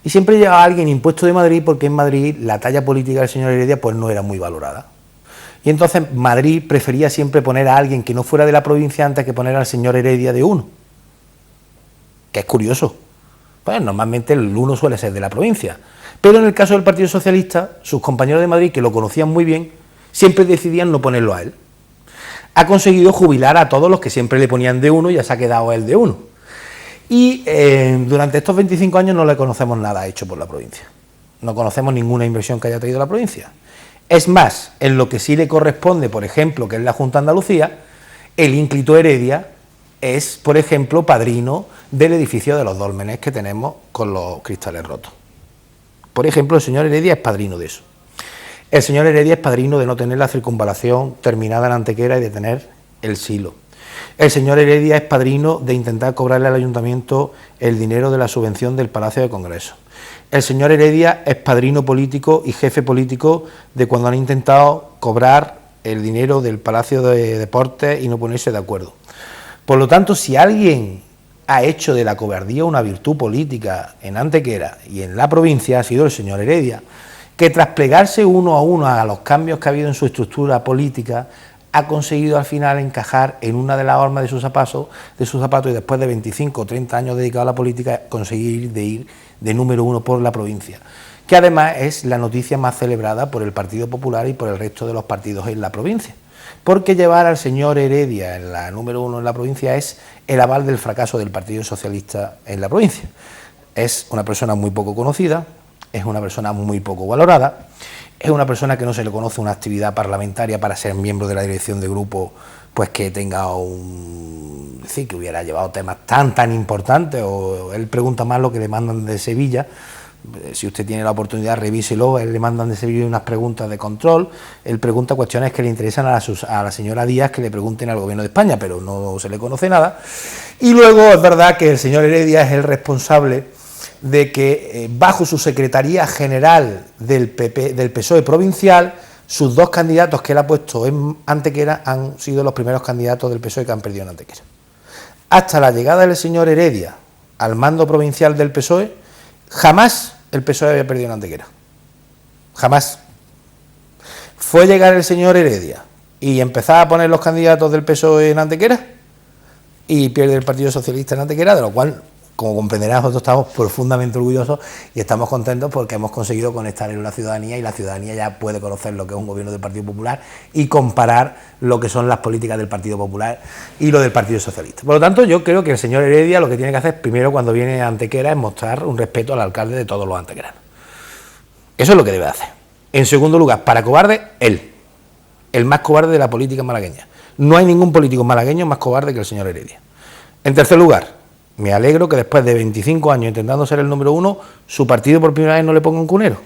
[SPEAKER 2] Y siempre llevaba a alguien impuesto de Madrid porque en Madrid la talla política del señor Heredia pues no era muy valorada. Y entonces Madrid prefería siempre poner a alguien que no fuera de la provincia antes que poner al señor Heredia de uno. Que es curioso. Pues normalmente el uno suele ser de la provincia. Pero en el caso del Partido Socialista, sus compañeros de Madrid, que lo conocían muy bien, siempre decidían no ponerlo a él. Ha conseguido jubilar a todos los que siempre le ponían de uno y ya se ha quedado él de uno. Y durante estos 25 años no le conocemos nada hecho por la provincia. No conocemos ninguna inversión que haya traído la provincia. Es más, en lo que sí le corresponde, por ejemplo, que es la Junta de Andalucía, el ínclito Heredia es, por ejemplo, padrino del edificio de los dólmenes que tenemos con los cristales rotos. Por ejemplo, el señor Heredia es padrino de eso. El señor Heredia es padrino de no tener la circunvalación terminada en Antequera y de tener el silo. El señor Heredia es padrino de intentar cobrarle al ayuntamiento el dinero de la subvención del Palacio de Congreso. El señor Heredia es padrino político y jefe político de cuando han intentado cobrar el dinero del Palacio de Deportes y no ponerse de acuerdo. Por lo tanto, si alguien ha hecho de la cobardía una virtud política en Antequera y en la provincia, ha sido el señor Heredia, que tras plegarse uno a los cambios que ha habido en su estructura política, ha conseguido al final encajar en una de las hormas de sus zapatos y después de 25 o 30 años dedicado a la política, conseguir ir de número uno por la provincia, que además es la noticia más celebrada por el Partido Popular y por el resto de los partidos en la provincia. Porque llevar al señor Heredia en la número uno en la provincia es el aval del fracaso del Partido Socialista en la provincia. Es una persona muy poco conocida, es una persona muy poco valorada, es una persona que no se le conoce una actividad parlamentaria para ser miembro de la dirección de grupo, pues que tenga que hubiera llevado temas tan importantes, o él pregunta más lo que le mandan de Sevilla. Si usted tiene la oportunidad, revíselo. Él le mandan de Sevilla unas preguntas de control, él pregunta cuestiones que le interesan a la señora Díaz que le pregunten al Gobierno de España, pero no se le conoce nada. Y luego es verdad que el señor Heredia es el responsable de que bajo su Secretaría General del PSOE provincial, sus dos candidatos que él ha puesto en Antequera han sido los primeros candidatos del PSOE que han perdido en Antequera. Hasta la llegada del señor Heredia al mando provincial del PSOE, jamás el PSOE había perdido en Antequera. Jamás. Fue llegar el señor Heredia y empezar a poner los candidatos del PSOE en Antequera y pierde el Partido Socialista en Antequera, de lo cual, como comprenderán, nosotros estamos profundamente orgullosos y estamos contentos porque hemos conseguido conectar en la ciudadanía y la ciudadanía ya puede conocer lo que es un gobierno del Partido Popular y comparar lo que son las políticas del Partido Popular y lo del Partido Socialista. Por lo tanto, yo creo que el señor Heredia lo que tiene que hacer primero cuando viene a Antequera es mostrar un respeto al alcalde de todos los antequeranos. Eso es lo que debe hacer. En segundo lugar, para cobarde, él, el más cobarde de la política malagueña. No hay ningún político malagueño más cobarde que el señor Heredia. En tercer lugar, me alegro que después de 25 años intentando ser el número 1, su partido por primera vez no le ponga un cunero.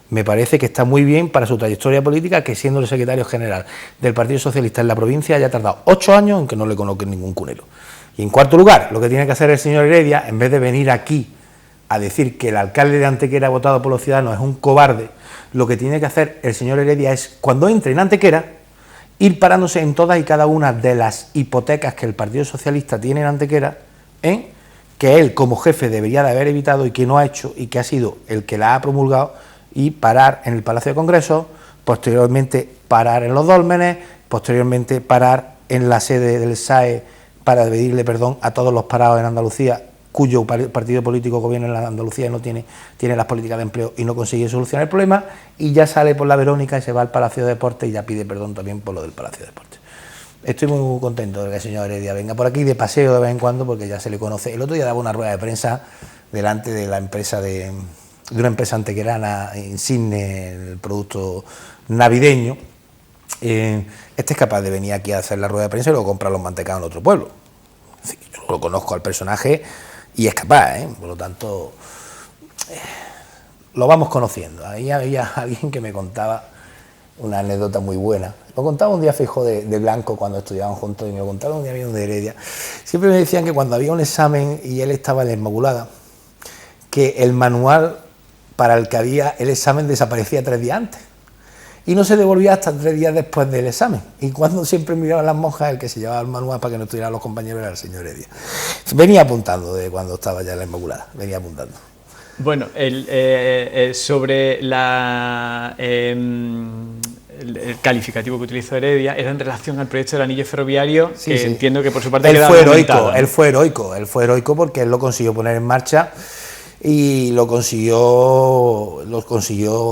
[SPEAKER 2] Me parece que está muy bien para su trayectoria política que, siendo el secretario general del Partido Socialista en la provincia, haya tardado 8 años en que no le coloquen ningún cunero. Y en cuarto lugar, lo que tiene que hacer el señor Heredia, en vez de venir aquí a decir que el alcalde de Antequera votado por los ciudadanos es un cobarde, lo que tiene que hacer el señor Heredia es, cuando entre en Antequera, ir parándose en todas y cada una de las hipotecas que el Partido Socialista tiene en Antequera, que él como jefe debería de haber evitado y que no ha hecho, y que ha sido el que la ha promulgado, y parar en el Palacio de Congresos, posteriormente parar en los dólmenes, posteriormente parar en la sede del SAE para pedirle perdón a todos los parados en Andalucía, cuyo partido político gobierna en la Andalucía y no tiene las políticas de empleo y no consigue solucionar el problema, y ya sale por la Verónica y se va al Palacio de Deportes y ya pide perdón también por lo del Palacio de Deportes. Estoy muy contento de que el señor Heredia venga por aquí de paseo de vez en cuando, porque ya se le conoce. El otro día daba una rueda de prensa delante de la empresa de una empresa antequerana insigne en el producto navideño. Este es capaz de venir aquí a hacer la rueda de prensa y luego comprar los mantecados en otro pueblo. Así que yo lo conozco al personaje y es capaz, por lo tanto, lo vamos conociendo. Ahí había alguien que me contaba una anécdota muy buena. Lo contaba un día Feijóo de Blanco cuando estudiaban juntos, y me lo contaba un día mismo de Heredia. Siempre me decían que cuando había un examen y él estaba en la Inmaculada, que el manual para el que había el examen desaparecía 3 días antes y no se devolvía hasta 3 días después del examen, y cuando siempre miraban las monjas, el que se llevaba el manual para que no estuvieran los compañeros era el señor Heredia. Venía apuntando de cuando estaba ya en la Inmaculada, venía apuntando.
[SPEAKER 1] Bueno, sobre el calificativo que utilizó Heredia era en relación al proyecto del anillo ferroviario, sí, que sí. Entiendo que por su parte queda argumentado, ¿no?
[SPEAKER 2] Él fue heroico porque él lo consiguió poner en marcha y lo consiguió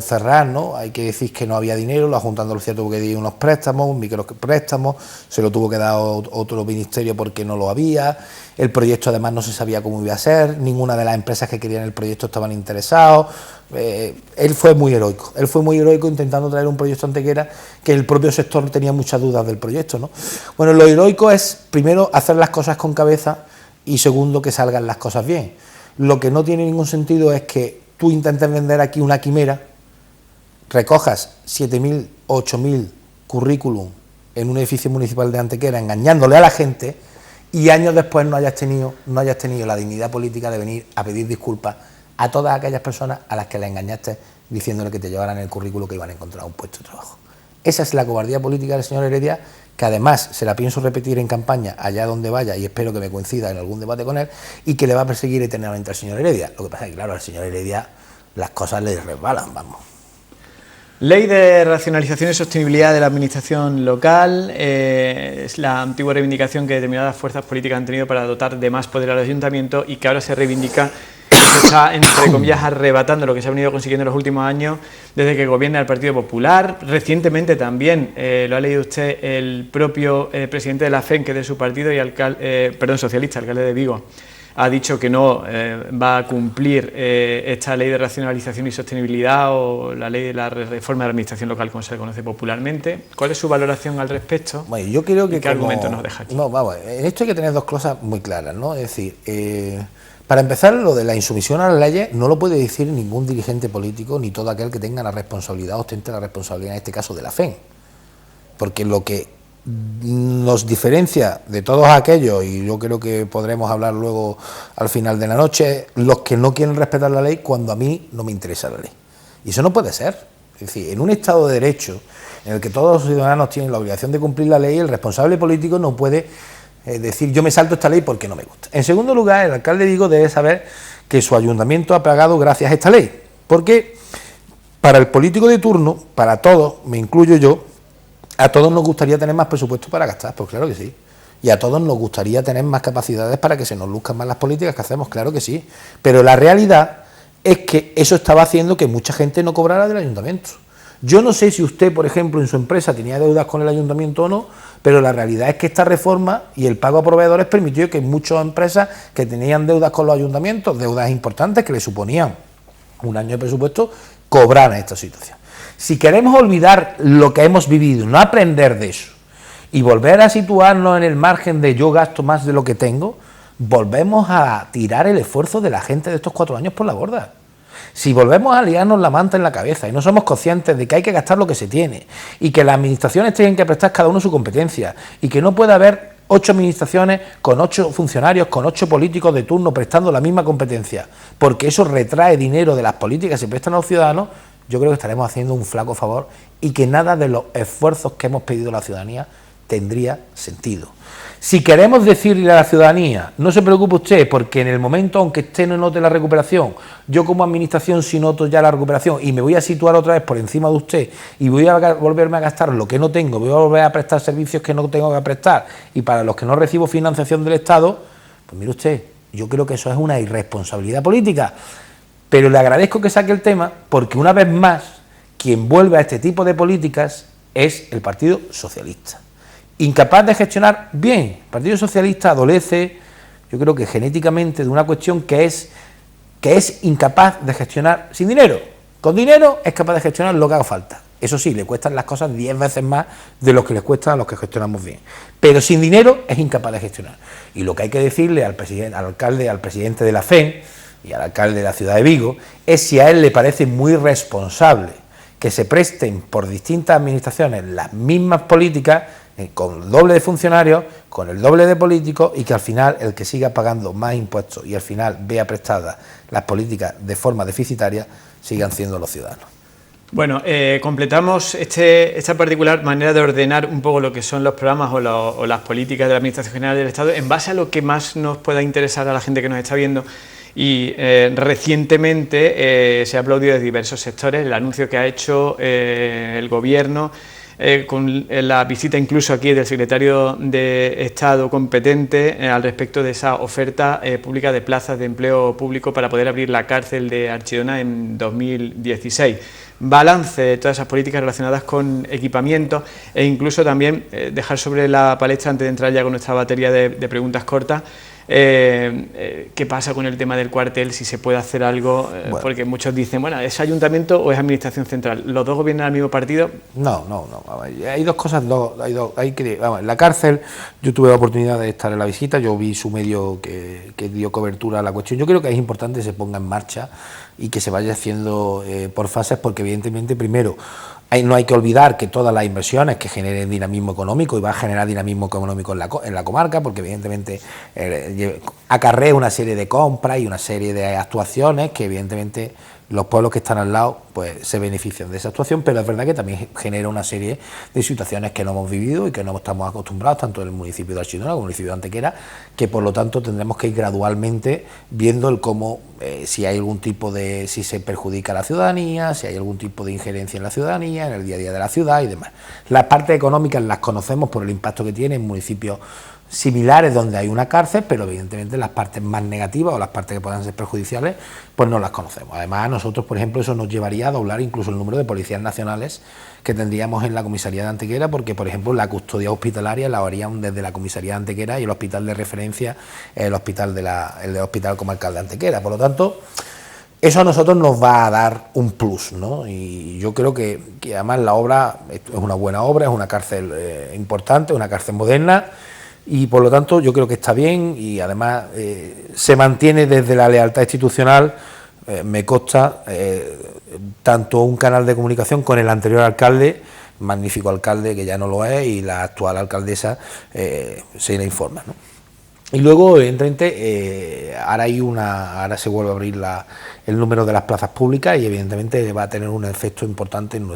[SPEAKER 2] cerrar, ¿no? Hay que decir que no había dinero, la Junta de Andalucía tuvo que dar unos préstamos, micropréstamos, se lo tuvo que dar otro ministerio porque no lo había, el proyecto además no se sabía cómo iba a ser, ninguna de las empresas que querían el proyecto estaban interesados. Él fue muy heroico intentando traer un proyecto a Antequera, que el propio sector tenía muchas dudas del proyecto, ¿no? Bueno, lo heroico es, primero, hacer las cosas con cabeza, y segundo, que salgan las cosas bien. Lo que no tiene ningún sentido es que tú intentes vender aquí una quimera, recojas 7.000 o 8.000 currículum en un edificio municipal de Antequera engañándole a la gente, y años después no hayas tenido la dignidad política de venir a pedir disculpas a todas aquellas personas a las que le engañaste diciéndole que te llevaran el currículo que iban a encontrar un puesto de trabajo. Esa es la cobardía política del señor Heredia, que además se la pienso repetir en campaña allá donde vaya, y espero que me coincida en algún debate con él, y que le va a perseguir eternamente al señor Heredia. Lo que pasa es que, claro, al señor Heredia las cosas le resbalan, vamos.
[SPEAKER 1] Ley de racionalización y sostenibilidad de la administración local, es la antigua reivindicación que determinadas fuerzas políticas han tenido para dotar de más poder al ayuntamiento, y que ahora se reivindica, se está, entre comillas, arrebatando lo que se ha venido consiguiendo en los últimos años desde que gobierna el Partido Popular. Recientemente también, lo ha leído usted, el propio presidente de la FEN, que es de su partido, y socialista, alcalde de Vigo, ha dicho que no va a cumplir esta ley de racionalización y sostenibilidad, o la ley de la reforma de la administración local, como se le conoce popularmente. ¿Cuál es su valoración al respecto?
[SPEAKER 2] Bueno, yo creo que
[SPEAKER 1] ¿qué argumento nos deja aquí?
[SPEAKER 2] No, vamos, en esto hay que tener dos cosas muy claras, ¿no? Es decir, para empezar, lo de la insumisión a las leyes no lo puede decir ningún dirigente político, ni todo aquel que tenga la responsabilidad, ostente la responsabilidad en este caso de la FEN, porque lo que nos diferencia de todos aquellos, y yo creo que podremos hablar luego al final de la noche, los que no quieren respetar la ley cuando a mí no me interesa la ley. Y eso no puede ser. Es decir, en un Estado de Derecho, en el que todos los ciudadanos tienen la obligación de cumplir la ley, el responsable político no puede decir yo me salto esta ley porque no me gusta. En segundo lugar, el alcalde de Vigo debe saber que su ayuntamiento ha pagado gracias a esta ley, porque para el político de turno, para todos, me incluyo yo, a todos nos gustaría tener más presupuesto para gastar, pues claro que sí. Y a todos nos gustaría tener más capacidades para que se nos luzcan más las políticas que hacemos, claro que sí. Pero la realidad es que eso estaba haciendo que mucha gente no cobrara del ayuntamiento. Yo no sé si usted, por ejemplo, en su empresa tenía deudas con el ayuntamiento o no, pero la realidad es que esta reforma y el pago a proveedores permitió que muchas empresas que tenían deudas con los ayuntamientos, deudas importantes que le suponían un año de presupuesto, cobraran esta situación. Si queremos olvidar lo que hemos vivido, no aprender de eso, y volver a situarnos en el margen de yo gasto más de lo que tengo, volvemos a tirar el esfuerzo de la gente de estos 4 años por la borda. Si volvemos a liarnos la manta en la cabeza y no somos conscientes de que hay que gastar lo que se tiene y que las administraciones tienen que prestar cada uno su competencia y que no puede haber 8 administraciones con 8 funcionarios, con 8 políticos de turno prestando la misma competencia, porque eso retrae dinero de las políticas que se prestan a los ciudadanos, yo creo que estaremos haciendo un flaco favor y que nada de los esfuerzos que hemos pedido a la ciudadanía tendría sentido. Si queremos decirle a la ciudadanía, no se preocupe usted, porque en el momento, aunque usted no note la recuperación, yo como administración sí noto ya la recuperación y me voy a situar otra vez por encima de usted y voy a volverme a gastar lo que no tengo, voy a volver a prestar servicios que no tengo que prestar y para los que no recibo financiación del Estado, pues mire usted, yo creo que eso es una irresponsabilidad política. Pero le agradezco que saque el tema porque una vez más quien vuelve a este tipo de políticas es el Partido Socialista. Incapaz de gestionar bien. El Partido Socialista adolece, yo creo que genéticamente, de una cuestión que es incapaz de gestionar sin dinero. Con dinero es capaz de gestionar lo que haga falta. Eso sí, le cuestan las cosas 10 veces más de lo que les cuesta a los que gestionamos bien. Pero sin dinero es incapaz de gestionar. Y lo que hay que decirle al presidente, al alcalde, al presidente de la FEN y al alcalde de la ciudad de Vigo es si a él le parece muy responsable que se presten por distintas administraciones las mismas políticas con el doble de funcionarios, con el doble de políticos y que al final el que siga pagando más impuestos y al final vea prestadas las políticas de forma deficitaria sigan siendo los ciudadanos.
[SPEAKER 1] Bueno, completamos esta particular manera de ordenar un poco lo que son los programas o las políticas de la Administración General del Estado en base a lo que más nos pueda interesar a la gente que nos está viendo. Y recientemente se ha aplaudido de diversos sectores el anuncio que ha hecho el Gobierno con la visita incluso aquí del secretario de Estado competente al respecto de esa oferta pública de plazas de empleo público para poder abrir la cárcel de Archidona en 2016. Balance de todas esas políticas relacionadas con equipamiento e incluso también dejar sobre la palestra, antes de entrar ya con nuestra batería de preguntas cortas, qué pasa con el tema del cuartel, si se puede hacer algo, bueno, porque muchos dicen, bueno, ¿es ayuntamiento o es administración central? ¿Los dos gobiernan al mismo partido?
[SPEAKER 2] No, hay dos cosas, en la cárcel yo tuve la oportunidad de estar en la visita, yo vi su medio que dio cobertura a la cuestión. Yo creo que es importante que se ponga en marcha y que se vaya haciendo por fases, porque evidentemente primero no hay que olvidar que todas las inversiones que generen dinamismo económico y va a generar dinamismo económico en la comarca, porque evidentemente acarrea una serie de compras y una serie de actuaciones que evidentemente los pueblos que están al lado pues se benefician de esa actuación, pero es verdad que también genera una serie de situaciones que no hemos vivido y que no estamos acostumbrados, tanto en el municipio de Archidona como en el municipio de Antequera, que por lo tanto tendremos que ir gradualmente viendo el cómo, si hay algún tipo de, si se perjudica a la ciudadanía, si hay algún tipo de injerencia en la ciudadanía, en el día a día de la ciudad y demás. Las partes económicas las conocemos por el impacto que tiene en municipios similares donde hay una cárcel, pero evidentemente las partes más negativas o las partes que puedan ser perjudiciales, pues no las conocemos. Además, a nosotros, por ejemplo, eso nos llevaría a doblar incluso el número de policías nacionales que tendríamos en la comisaría de Antequera, porque, por ejemplo, la custodia hospitalaria la harían desde la comisaría de Antequera y el hospital de referencia, el hospital comarcal de Antequera. Por lo tanto, eso a nosotros nos va a dar un plus, ¿no? Y yo creo que además la obra es una buena obra, es una cárcel importante, una cárcel moderna, y por lo tanto yo creo que está bien y además se mantiene desde la lealtad institucional, me consta, tanto un canal de comunicación con el anterior alcalde, magnífico alcalde que ya no lo es, y la actual alcaldesa, se le informa, ¿no? Y luego, evidentemente, ahora se vuelve a abrir el número de las plazas públicas y evidentemente va a tener un efecto importante en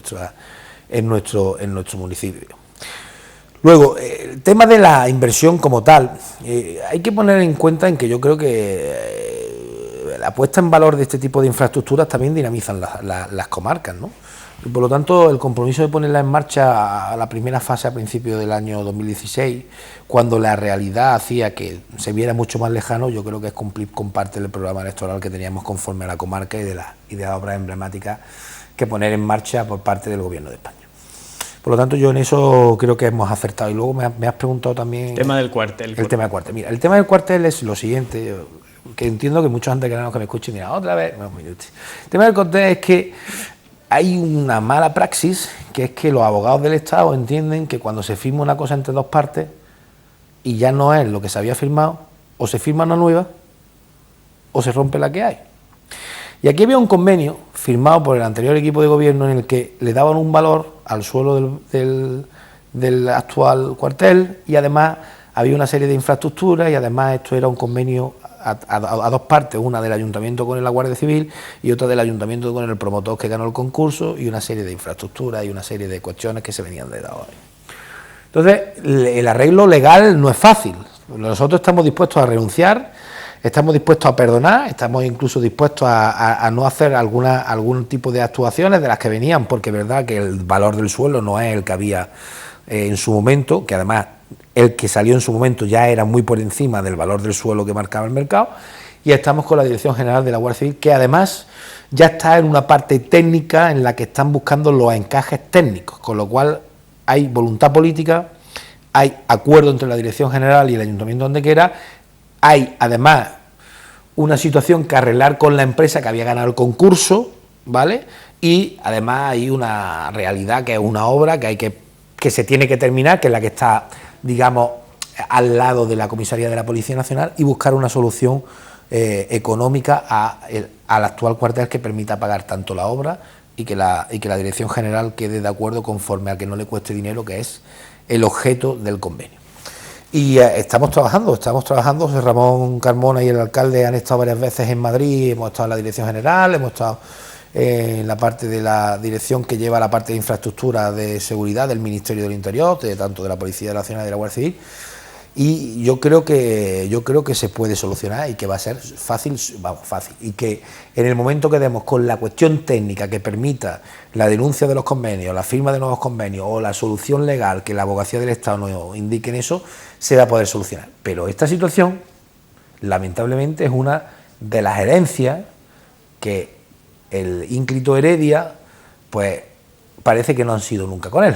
[SPEAKER 2] nuestro municipio. Luego, el tema de la inversión como tal, hay que poner en cuenta en que yo creo que la puesta en valor de este tipo de infraestructuras también dinamizan las comarcas, ¿no? Y por lo tanto, el compromiso de ponerla en marcha a la primera fase a principios del año 2016, cuando la realidad hacía que se viera mucho más lejano, yo creo que es cumplir con parte del programa electoral que teníamos conforme a la comarca y de las obras emblemáticas que poner en marcha por parte del Gobierno de España. Por lo tanto, yo en eso creo que hemos acertado. Y luego me has preguntado también...
[SPEAKER 1] El tema del cuartel.
[SPEAKER 2] El tema del cuartel. Mira, el tema del cuartel es lo siguiente, que entiendo que muchos antequeranos que me escuchen dirán, otra vez... El tema del cuartel es que hay una mala praxis, que es que los abogados del Estado entienden que cuando se firma una cosa entre dos partes y ya no es lo que se había firmado, o se firma una nueva o se rompe la que hay. Y aquí había un convenio firmado por el anterior equipo de gobierno en el que le daban un valor al suelo del actual cuartel, y además había una serie de infraestructuras, y además esto era un convenio a dos partes, una del ayuntamiento con la Guardia Civil y otra del ayuntamiento con el promotor que ganó el concurso, y una serie de infraestructuras y una serie de cuestiones que se venían de dado ahí. Entonces, el arreglo legal no es fácil. Nosotros estamos dispuestos a renunciar, estamos dispuestos a perdonar, estamos incluso dispuestos a no hacer algún tipo de actuaciones de las que venían, porque es verdad que el valor del suelo no es el que había en su momento, que además el que salió en su momento ya era muy por encima del valor del suelo que marcaba el mercado, y estamos con la Dirección General de la Guardia Civil, que además ya está en una parte técnica en la que están buscando los encajes técnicos, con lo cual hay voluntad política, hay acuerdo entre la Dirección General y el Ayuntamiento de Antequera, hay además una situación que arreglar con la empresa que había ganado el concurso, ¿vale? Y además hay una realidad que es una obra que se tiene que terminar, que es la que está, digamos, al lado de la comisaría de la Policía Nacional, y buscar una solución económica al actual cuartel que permita pagar tanto la obra y que la Dirección General quede de acuerdo conforme a que no le cueste dinero, que es el objeto del convenio. Y estamos trabajando, José Ramón Carmona y el alcalde han estado varias veces en Madrid, hemos estado en la Dirección General, hemos estado en la parte de la dirección que lleva la parte de infraestructura de seguridad del Ministerio del Interior, tanto de la Policía Nacional y de la Guardia Civil, y yo creo que se puede solucionar y que va a ser fácil, y que en el momento que demos con la cuestión técnica que permita la denuncia de los convenios, la firma de nuevos convenios o la solución legal que la Abogacía del Estado nos indique en eso, se va a poder solucionar. Pero esta situación, lamentablemente, es una de las herencias que el ínclito Heredia, pues parece que no han sido nunca con él,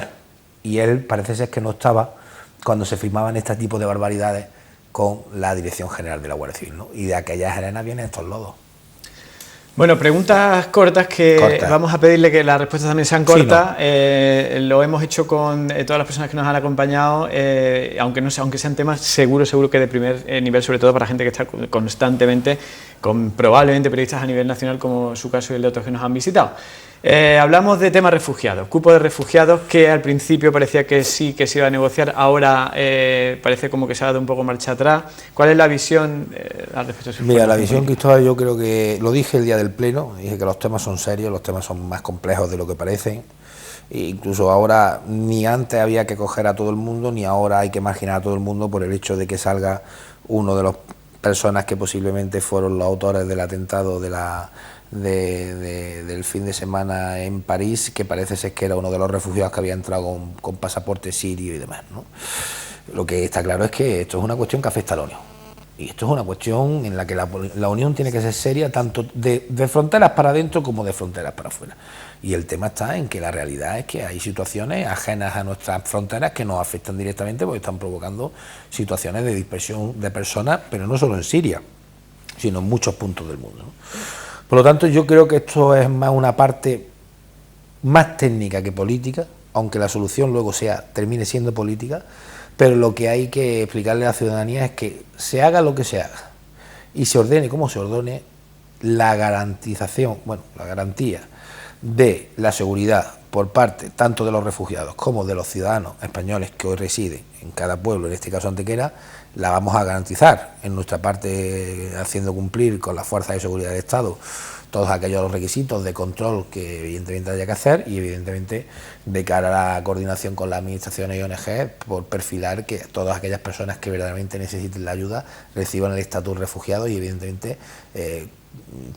[SPEAKER 2] y él parece ser que no estaba cuando se firmaban este tipo de barbaridades con la Dirección General de la Guardia Civil, ¿no? Y de aquellas arenas vienen estos lodos.
[SPEAKER 1] Bueno, preguntas cortas que vamos a pedirle que las respuestas también sean cortas. Sí, ¿no? Lo hemos hecho con todas las personas que nos han acompañado, aunque sean temas seguro que de primer nivel, sobre todo para gente que está constantemente con probablemente periodistas a nivel nacional, como su caso y el de otros que nos han visitado. Hablamos de temas refugiados, cupo de refugiados, que al principio parecía que sí, que se iba a negociar, ahora parece como que se ha dado un poco marcha atrás. ¿Cuál es la visión al respecto?
[SPEAKER 2] Mira, la visión, Cristóbal, yo creo que lo dije el día del Pleno, dije que los temas son serios, los temas son más complejos de lo que parecen, e incluso ahora ni antes había que coger a todo el mundo, ni ahora hay que marginar a todo el mundo por el hecho de que salga uno de las personas que posiblemente fueron los autores del atentado del fin de semana en París, que parece ser que era uno de los refugiados que había entrado con pasaporte sirio y demás, ¿no? Lo que está claro es que esto es una cuestión que afecta a la Unión, y esto es una cuestión en la que la Unión tiene que ser seria, tanto de fronteras para adentro como de fronteras para afuera, y el tema está en que la realidad es que hay situaciones ajenas a nuestras fronteras que nos afectan directamente porque están provocando situaciones de dispersión de personas, pero no solo en Siria, sino en muchos puntos del mundo, ¿no? Por lo tanto, yo creo que esto es más una parte más técnica que política, aunque la solución luego termine siendo política, pero lo que hay que explicarle a la ciudadanía es que se haga lo que se haga y se ordene como se ordene, la garantía de la seguridad por parte tanto de los refugiados como de los ciudadanos españoles que hoy residen en cada pueblo, en este caso Antequera, la vamos a garantizar en nuestra parte, haciendo cumplir con las fuerzas de seguridad del Estado todos aquellos requisitos de control que evidentemente haya que hacer, y evidentemente de cara a la coordinación con las administraciones y ONG por perfilar que todas aquellas personas que verdaderamente necesiten la ayuda reciban el estatus de refugiado, y evidentemente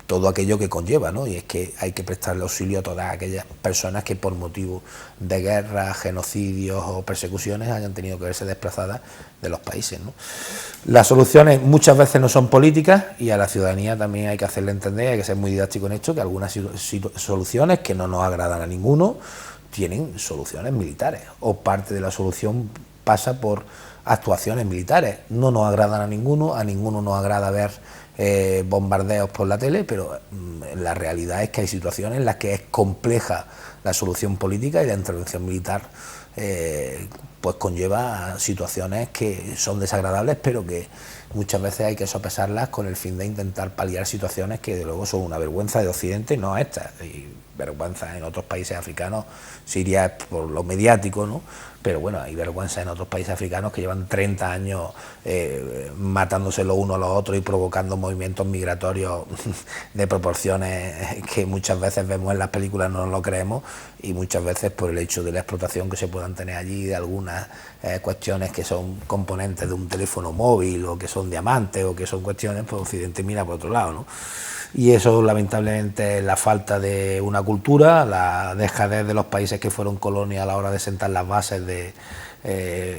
[SPEAKER 2] todo aquello que conlleva, ¿no? Y es que hay que prestarle auxilio a todas aquellas personas que por motivo de guerra, genocidios o persecuciones hayan tenido que verse desplazadas de los países, ¿no? Las soluciones muchas veces no son políticas, y a la ciudadanía también hay que hacerle entender, hay que ser muy didáctico en esto, que algunas soluciones que no nos agradan a ninguno tienen soluciones militares, o parte de la solución pasa por actuaciones militares. No nos agradan a ninguno nos agrada ver bombardeos por la tele, pero la realidad es que hay situaciones en las que es compleja la solución política y la intervención militar pues conlleva situaciones que son desagradables, pero que muchas veces hay que sopesarlas con el fin de intentar paliar situaciones que de luego son una vergüenza de Occidente, no estas, y vergüenza en otros países africanos, Siria por lo mediático, ¿no? Pero bueno, hay vergüenza en otros países africanos que llevan 30 años matándose los unos a los otros y provocando movimientos migratorios de proporciones que muchas veces vemos en las películas, no nos lo creemos, y muchas veces por el hecho de la explotación que se puedan tener allí de algunas cuestiones que son componentes de un teléfono móvil o que son diamantes o que son cuestiones, pues Occidente mira por otro lado, ¿no? Y eso lamentablemente es la falta de una cultura, la dejadez de los países que fueron colonia a la hora de sentar las bases de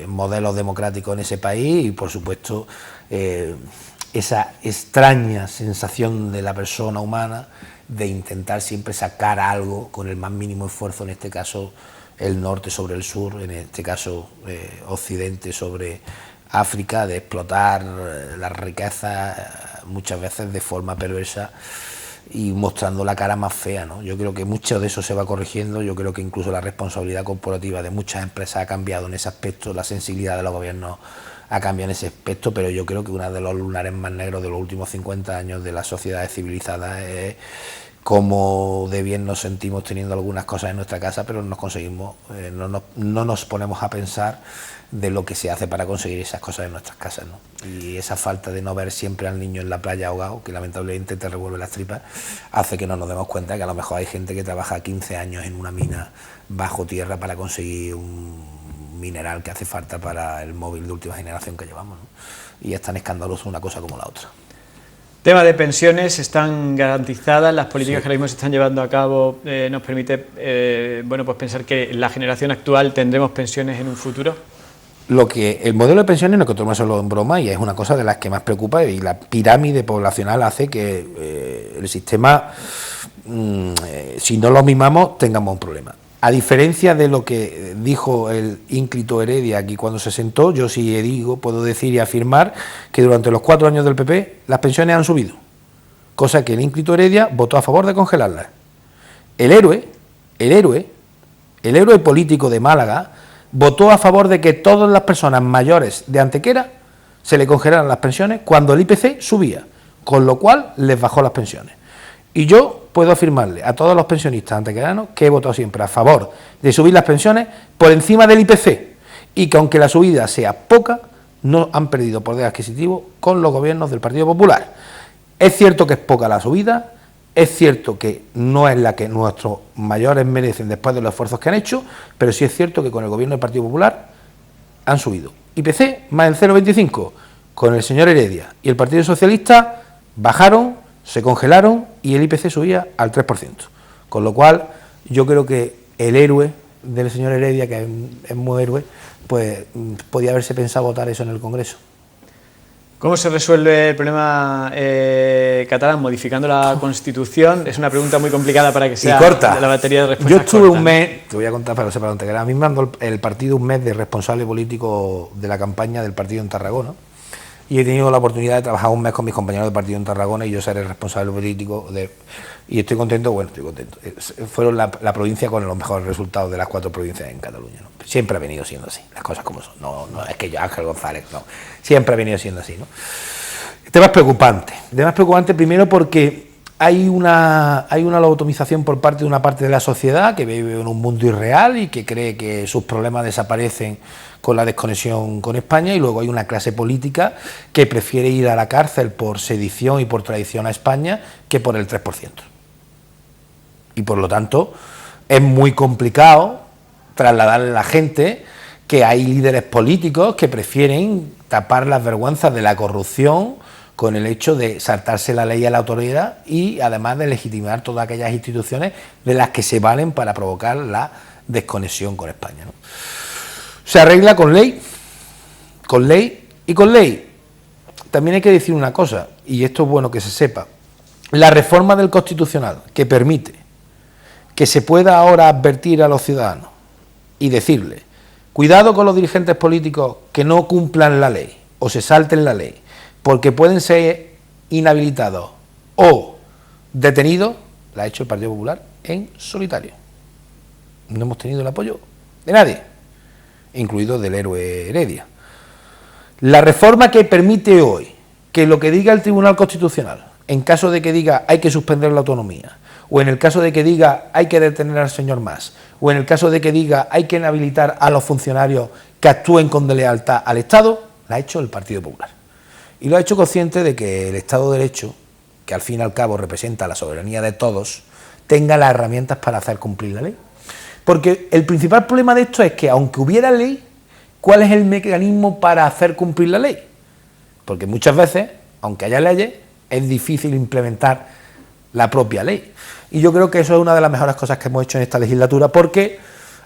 [SPEAKER 2] modelos democráticos en ese país y por supuesto esa extraña sensación de la persona humana de intentar siempre sacar algo con el más mínimo esfuerzo, en este caso el norte sobre el sur, en este caso Occidente sobre África, de explotar las riquezas muchas veces de forma perversa y mostrando la cara más fea, ¿no? Yo creo que mucho de eso se va corrigiendo, yo creo que incluso la responsabilidad corporativa de muchas empresas ha cambiado en ese aspecto, la sensibilidad de los gobiernos ha cambiado en ese aspecto, pero yo creo que uno de los lunares más negros de los últimos 50 años de las sociedades civilizadas es cómo de bien nos sentimos teniendo algunas cosas en nuestra casa, pero no conseguimos, no nos ponemos a pensar de lo que se hace para conseguir esas cosas en nuestras casas, ¿no? Y esa falta de no ver siempre al niño en la playa ahogado, que lamentablemente te revuelve las tripas, hace que no nos demos cuenta que a lo mejor hay gente que trabaja 15 años en una mina bajo tierra para conseguir un mineral que hace falta para el móvil de última generación que llevamos, ¿no? Y es tan escandaloso una cosa como la otra.
[SPEAKER 1] Tema de pensiones, están garantizadas, las políticas que ahora mismo se están llevando a cabo nos permite bueno, pues pensar que la generación actual tendremos pensiones en un futuro.
[SPEAKER 2] El modelo de pensiones no es que tomérselo en broma y es una cosa de las que más preocupa, y la pirámide poblacional hace que el sistema, si no lo mimamos, tengamos un problema. A diferencia de lo que dijo el ínclito Heredia aquí cuando se sentó, yo sí puedo decir y afirmar que durante los 4 años del PP las pensiones han subido, cosa que el ínclito Heredia votó a favor de congelarlas. El héroe político de Málaga votó a favor de que todas las personas mayores de Antequera se le congelaran las pensiones cuando el IPC subía, con lo cual les bajó las pensiones. Y yo puedo afirmarle a todos los pensionistas antequeranos que he votado siempre a favor de subir las pensiones por encima del IPC y que aunque la subida sea poca, no han perdido poder adquisitivo con los gobiernos del Partido Popular. Es cierto que es poca la subida, es cierto que no es la que nuestros mayores merecen después de los esfuerzos que han hecho, pero sí es cierto que con el gobierno del Partido Popular han subido. IPC más el 0,25, con el señor Heredia y el Partido Socialista bajaron, se congelaron y el IPC subía al 3%. Con lo cual, yo creo que el héroe del señor Heredia, que es muy héroe, pues podía haberse pensado votar eso en el Congreso.
[SPEAKER 1] ¿Cómo se resuelve el problema catalán? ¿Modificando la Constitución? Es una pregunta muy complicada para que sea
[SPEAKER 2] corta.
[SPEAKER 1] La batería de respuestas.
[SPEAKER 2] Yo estuve un mes, te voy a contar para que sepas, a mí me mandó el partido un mes de responsable político de la campaña del partido en Tarragona. Y he tenido la oportunidad de trabajar un mes con mis compañeros de partido en Tarragona y yo seré el responsable político y estoy contento, fueron la provincia con los mejores resultados de las 4 provincias en Cataluña, ¿no? Siempre ha venido siendo así, las cosas como son, no es que yo, Ángel González, no, siempre ha venido siendo así, ¿no? Temas preocupantes primero porque hay una lobotomización por parte de una parte de la sociedad que vive en un mundo irreal y que cree que sus problemas desaparecen con la desconexión con España, y luego hay una clase política que prefiere ir a la cárcel por sedición y por traición a España que por el 3%. Y por lo tanto es muy complicado trasladarle a la gente que hay líderes políticos que prefieren tapar las vergüenzas de la corrupción con el hecho de saltarse la ley a la autoridad y además de legitimar todas aquellas instituciones de las que se valen para provocar la desconexión con España, ¿no? Se arregla con ley. También hay que decir una cosa, y esto es bueno que se sepa: la reforma del Constitucional que permite que se pueda ahora advertir a los ciudadanos y decirles, cuidado con los dirigentes políticos que no cumplan la ley o se salten la ley, porque pueden ser inhabilitados o detenidos la ha hecho el Partido Popular en solitario. No hemos tenido el apoyo de nadie, incluido del héroe Heredia. La reforma que permite hoy que lo que diga el Tribunal Constitucional, en caso de que diga hay que suspender la autonomía, o en el caso de que diga hay que detener al señor Mas, o en el caso de que diga hay que inhabilitar a los funcionarios que actúen con deslealtad al Estado, la ha hecho el Partido Popular. Y lo ha hecho consciente de que el Estado de Derecho, que al fin y al cabo representa la soberanía de todos, tenga las herramientas para hacer cumplir la ley. Porque el principal problema de esto es que, aunque hubiera ley, ¿cuál es el mecanismo para hacer cumplir la ley? Porque muchas veces, aunque haya leyes, es difícil implementar la propia ley. Y yo creo que eso es una de las mejores cosas que hemos hecho en esta legislatura, porque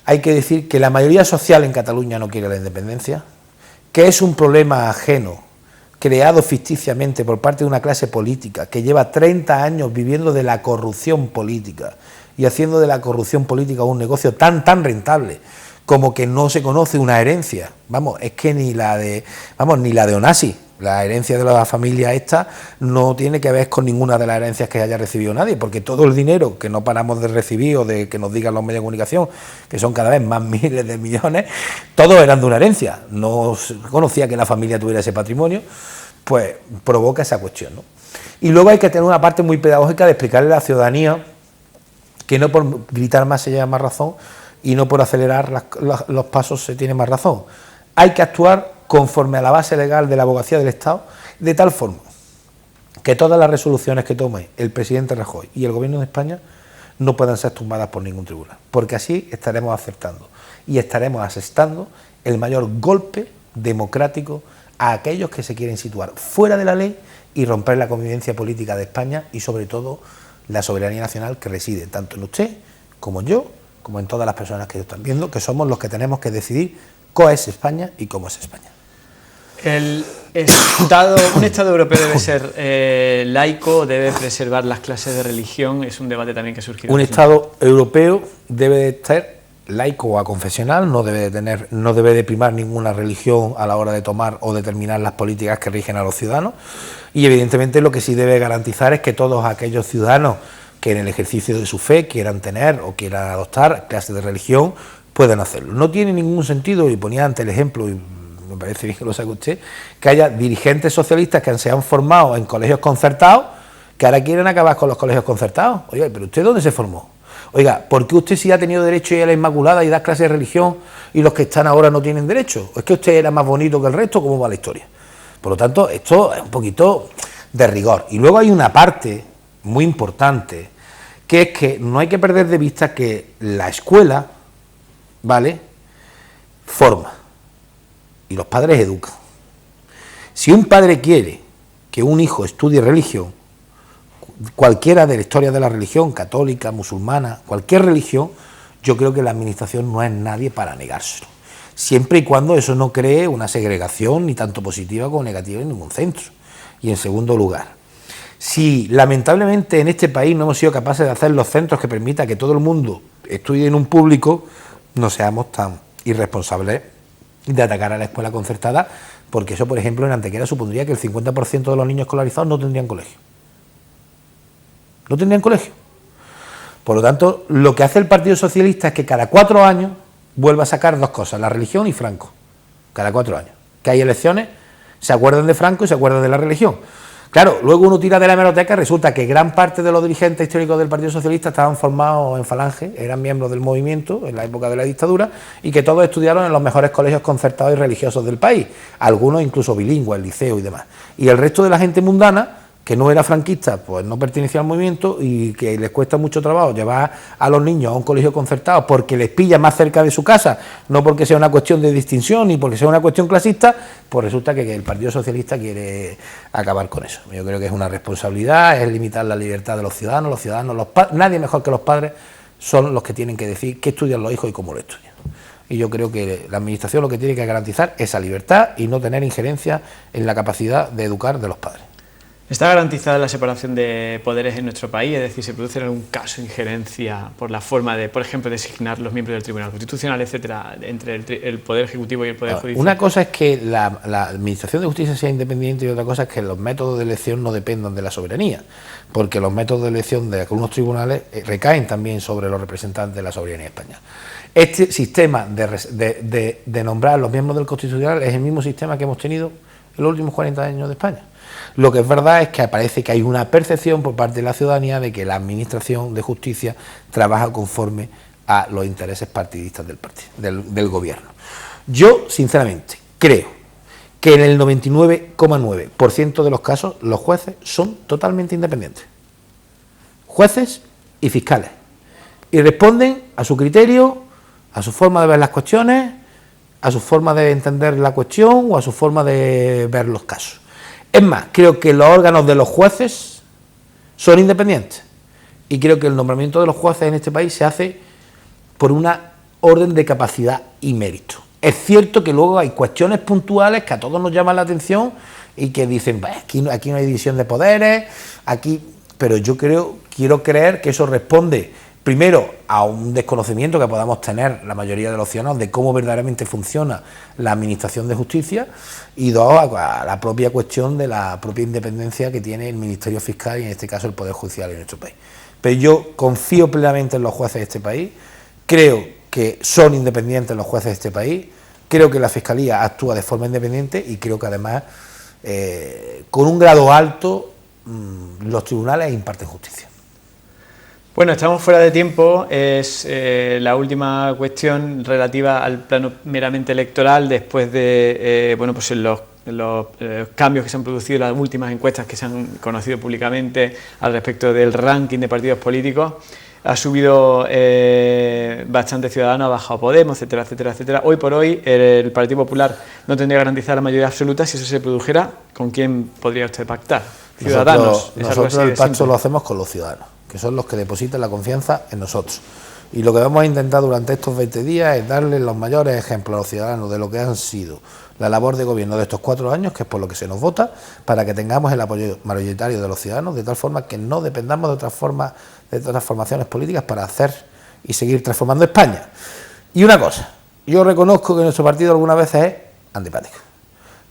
[SPEAKER 2] hay que decir que la mayoría social en Cataluña no quiere la independencia, que es un problema ajeno, creado ficticiamente por parte de una clase política que lleva 30 años viviendo de la corrupción política y haciendo de la corrupción política un negocio tan rentable como que no se conoce una herencia. Vamos, es que ni la de Onassis, la herencia de la familia esta, no tiene que ver con ninguna de las herencias que haya recibido nadie, porque todo el dinero que no paramos de recibir o de que nos digan los medios de comunicación, que son cada vez más miles de millones, todos eran de una herencia. No se conocía que la familia tuviera ese patrimonio, pues provoca esa cuestión, ¿no? Y luego hay que tener una parte muy pedagógica de explicarle a la ciudadanía que no por gritar más se lleva más razón y no por acelerar los pasos se tiene más razón. Hay que actuar conforme a la base legal de la abogacía del Estado, de tal forma que todas las resoluciones que tome el presidente Rajoy y el Gobierno de España no puedan ser tumbadas por ningún tribunal, porque así estaremos aceptando y estaremos asestando el mayor golpe democrático a aquellos que se quieren situar fuera de la ley y romper la convivencia política de España y sobre todo la soberanía nacional que reside tanto en usted como en yo, como en todas las personas que están viendo, que somos los que tenemos que decidir cuál es España y cómo es España.
[SPEAKER 1] Un Estado europeo debe ser laico, debe preservar las clases de religión, es un debate también que ha surgido.
[SPEAKER 2] Un Estado europeo debe de ser laico o aconfesional, no debe de primar ninguna religión a la hora de tomar o determinar las políticas que rigen a los ciudadanos, y evidentemente lo que sí debe garantizar es que todos aquellos ciudadanos que en el ejercicio de su fe quieran tener o quieran adoptar clases de religión puedan hacerlo. No tiene ningún sentido, y ponía ante el ejemplo, y me parece bien que lo saque usted, que haya dirigentes socialistas que se han formado en colegios concertados que ahora quieren acabar con los colegios concertados. Oiga, ¿pero usted dónde se formó? Oiga, ¿por qué usted sí ha tenido derecho a ir a la Inmaculada y dar clases de religión y los que están ahora no tienen derecho? ¿O es que usted era más bonito que el resto? ¿Cómo va la historia? Por lo tanto, esto es un poquito de rigor. Y luego hay una parte muy importante, que es que no hay que perder de vista que la escuela, ¿vale?, forma y los padres educan. Si un padre quiere que un hijo estudie religión, cualquiera de la historia de la religión, católica, musulmana, cualquier religión, yo creo que la administración no es nadie para negárselo, siempre y cuando eso no cree una segregación ni tanto positiva como negativa en ningún centro. Y en segundo lugar, si lamentablemente en este país no hemos sido capaces de hacer los centros que permitan que todo el mundo estudie en un público, no seamos tan irresponsables de atacar a la escuela concertada, porque eso, por ejemplo, en Antequera supondría que el 50% de los niños escolarizados no tendrían colegio. No tendrían colegio. Por lo tanto, lo que hace el Partido Socialista es que cada 4 años vuelva a sacar dos cosas, la religión y Franco. Cada 4 años. Que hay elecciones, se acuerdan de Franco y se acuerdan de la religión. Claro, luego uno tira de la hemeroteca y resulta que gran parte de los dirigentes históricos del Partido Socialista estaban formados en Falange, eran miembros del movimiento en la época de la dictadura y que todos estudiaron en los mejores colegios concertados y religiosos del país, algunos incluso bilingües, liceo y demás. Y el resto de la gente mundana, que no era franquista, pues no pertenecía al movimiento y que les cuesta mucho trabajo llevar a los niños a un colegio concertado porque les pilla más cerca de su casa, no porque sea una cuestión de distinción ni porque sea una cuestión clasista, pues resulta que el Partido Socialista quiere acabar con eso. Yo creo que es una responsabilidad, es limitar la libertad de los ciudadanos, nadie mejor que los padres son los que tienen que decir qué estudian los hijos y cómo lo estudian. Y yo creo que la administración lo que tiene que garantizar es esa libertad y no tener injerencia en la capacidad de educar de los padres.
[SPEAKER 1] ¿Está garantizada la separación de poderes en nuestro país? Es decir, ¿se produce algún caso de injerencia por la forma de, por ejemplo, designar los miembros del Tribunal Constitucional, etcétera, entre el Poder Ejecutivo y el Poder Judicial?
[SPEAKER 2] Una cosa es que la Administración de Justicia sea independiente y otra cosa es que los métodos de elección no dependan de la soberanía, porque los métodos de elección de algunos tribunales recaen también sobre los representantes de la soberanía española. Este sistema de nombrar a los miembros del Constitucional es el mismo sistema que hemos tenido en los últimos 40 años de España. Lo que es verdad es que parece que hay una percepción por parte de la ciudadanía de que la Administración de Justicia trabaja conforme a los intereses partidistas del gobierno. Yo, sinceramente, creo que en el 99,9% de los casos los jueces son totalmente independientes. Jueces y fiscales. Y responden a su criterio, a su forma de ver las cuestiones, a su forma de entender la cuestión o a su forma de ver los casos. Es más, creo que los órganos de los jueces son independientes y creo que el nombramiento de los jueces en este país se hace por una orden de capacidad y mérito. Es cierto que luego hay cuestiones puntuales que a todos nos llaman la atención y que dicen, aquí no hay división de poderes, pero yo quiero creer que eso responde primero a un desconocimiento que podamos tener la mayoría de los ciudadanos de cómo verdaderamente funciona la Administración de Justicia y dos, a la propia cuestión de la propia independencia que tiene el Ministerio Fiscal y en este caso el Poder Judicial en nuestro país. Pero yo confío plenamente en los jueces de este país, creo que son independientes los jueces de este país, creo que la Fiscalía actúa de forma independiente y creo que además con un grado alto los tribunales imparten justicia.
[SPEAKER 1] Bueno, estamos fuera de tiempo, es la última cuestión relativa al plano meramente electoral después de los cambios que se han producido en las últimas encuestas que se han conocido públicamente al respecto del ranking de partidos políticos. Ha subido bastante Ciudadanos, ha bajado Podemos, etcétera, etcétera, etcétera. Hoy por hoy el Partido Popular no tendría garantizada la mayoría absoluta. Si eso se produjera, ¿con quién podría usted pactar? Ciudadanos.
[SPEAKER 2] Nosotros el pacto lo hacemos con los ciudadanos, que son los que depositan la confianza en nosotros. Y lo que vamos a intentar durante estos 20 días es darles los mayores ejemplos a los ciudadanos de lo que han sido la labor de gobierno de estos 4 años, que es por lo que se nos vota, para que tengamos el apoyo mayoritario de los ciudadanos, de tal forma que no dependamos de otras formaciones políticas para hacer y seguir transformando España. Y una cosa, yo reconozco que nuestro partido algunas veces es antipático.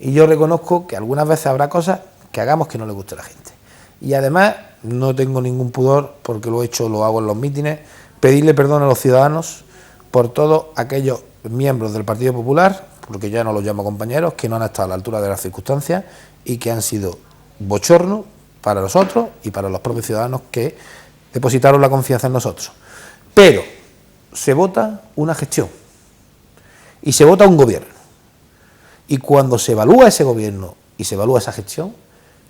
[SPEAKER 2] Y yo reconozco que algunas veces habrá cosas que hagamos que no le guste a la gente. Y además no tengo ningún pudor, porque lo hago en los mítines, pedirle perdón a los ciudadanos por todos aquellos miembros del Partido Popular, porque ya no los llamo compañeros, que no han estado a la altura de las circunstancias y que han sido bochorno para nosotros y para los propios ciudadanos que depositaron la confianza en nosotros. Pero se vota una gestión y se vota un gobierno. Y cuando se evalúa ese gobierno y se evalúa esa gestión,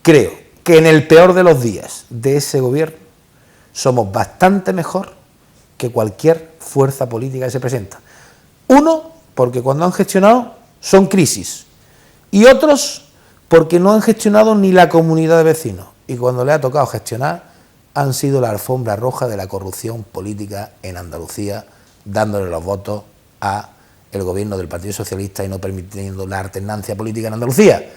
[SPEAKER 2] creo que en el peor de los días de ese gobierno somos bastante mejor que cualquier fuerza política que se presenta. Uno, porque cuando han gestionado son crisis, y otros porque no han gestionado ni la comunidad de vecinos, y cuando le ha tocado gestionar han sido la alfombra roja de la corrupción política en Andalucía, dándole los votos a el gobierno del Partido Socialista y no permitiendo la alternancia política en Andalucía.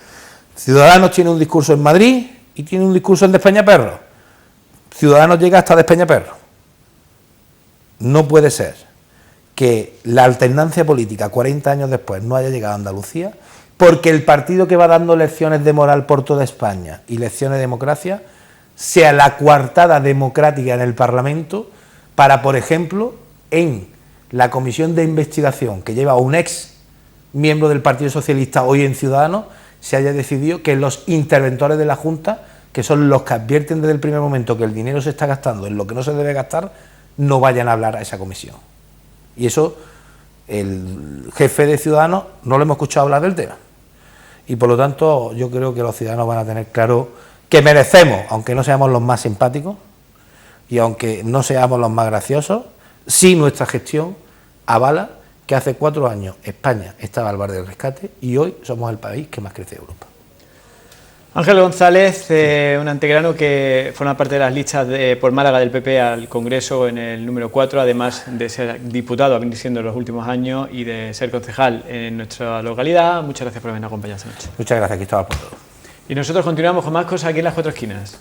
[SPEAKER 2] Ciudadanos tiene un discurso en Madrid y tiene un discurso en Despeñaperro. Ciudadanos llega hasta Despeñaperro. No puede ser que la alternancia política 40 años después no haya llegado a Andalucía porque el partido que va dando lecciones de moral por toda España y lecciones de democracia sea la coartada democrática en el Parlamento para, por ejemplo, en la comisión de investigación que lleva un ex miembro del Partido Socialista hoy en Ciudadanos, se haya decidido que los interventores de la Junta, que son los que advierten desde el primer momento que el dinero se está gastando en lo que no se debe gastar, no vayan a hablar a esa comisión. Y eso, el jefe de Ciudadanos no lo hemos escuchado hablar del tema. Y por lo tanto, yo creo que los ciudadanos van a tener claro que merecemos, aunque no seamos los más simpáticos y aunque no seamos los más graciosos, sí nuestra gestión avala que hace 4 años España estaba al borde del rescate y hoy somos el país que más crece de Europa.
[SPEAKER 1] Ángel González, un antegrano que forma parte de las listas por Málaga del PP al Congreso en el número 4, además de ser diputado, ha venido siendo en los últimos años, y de ser concejal en nuestra localidad. Muchas gracias por habernos acompañado esta noche.
[SPEAKER 2] Muchas gracias, Cristóbal, por todo.
[SPEAKER 1] Y nosotros continuamos con más cosas aquí en Las Cuatro Esquinas.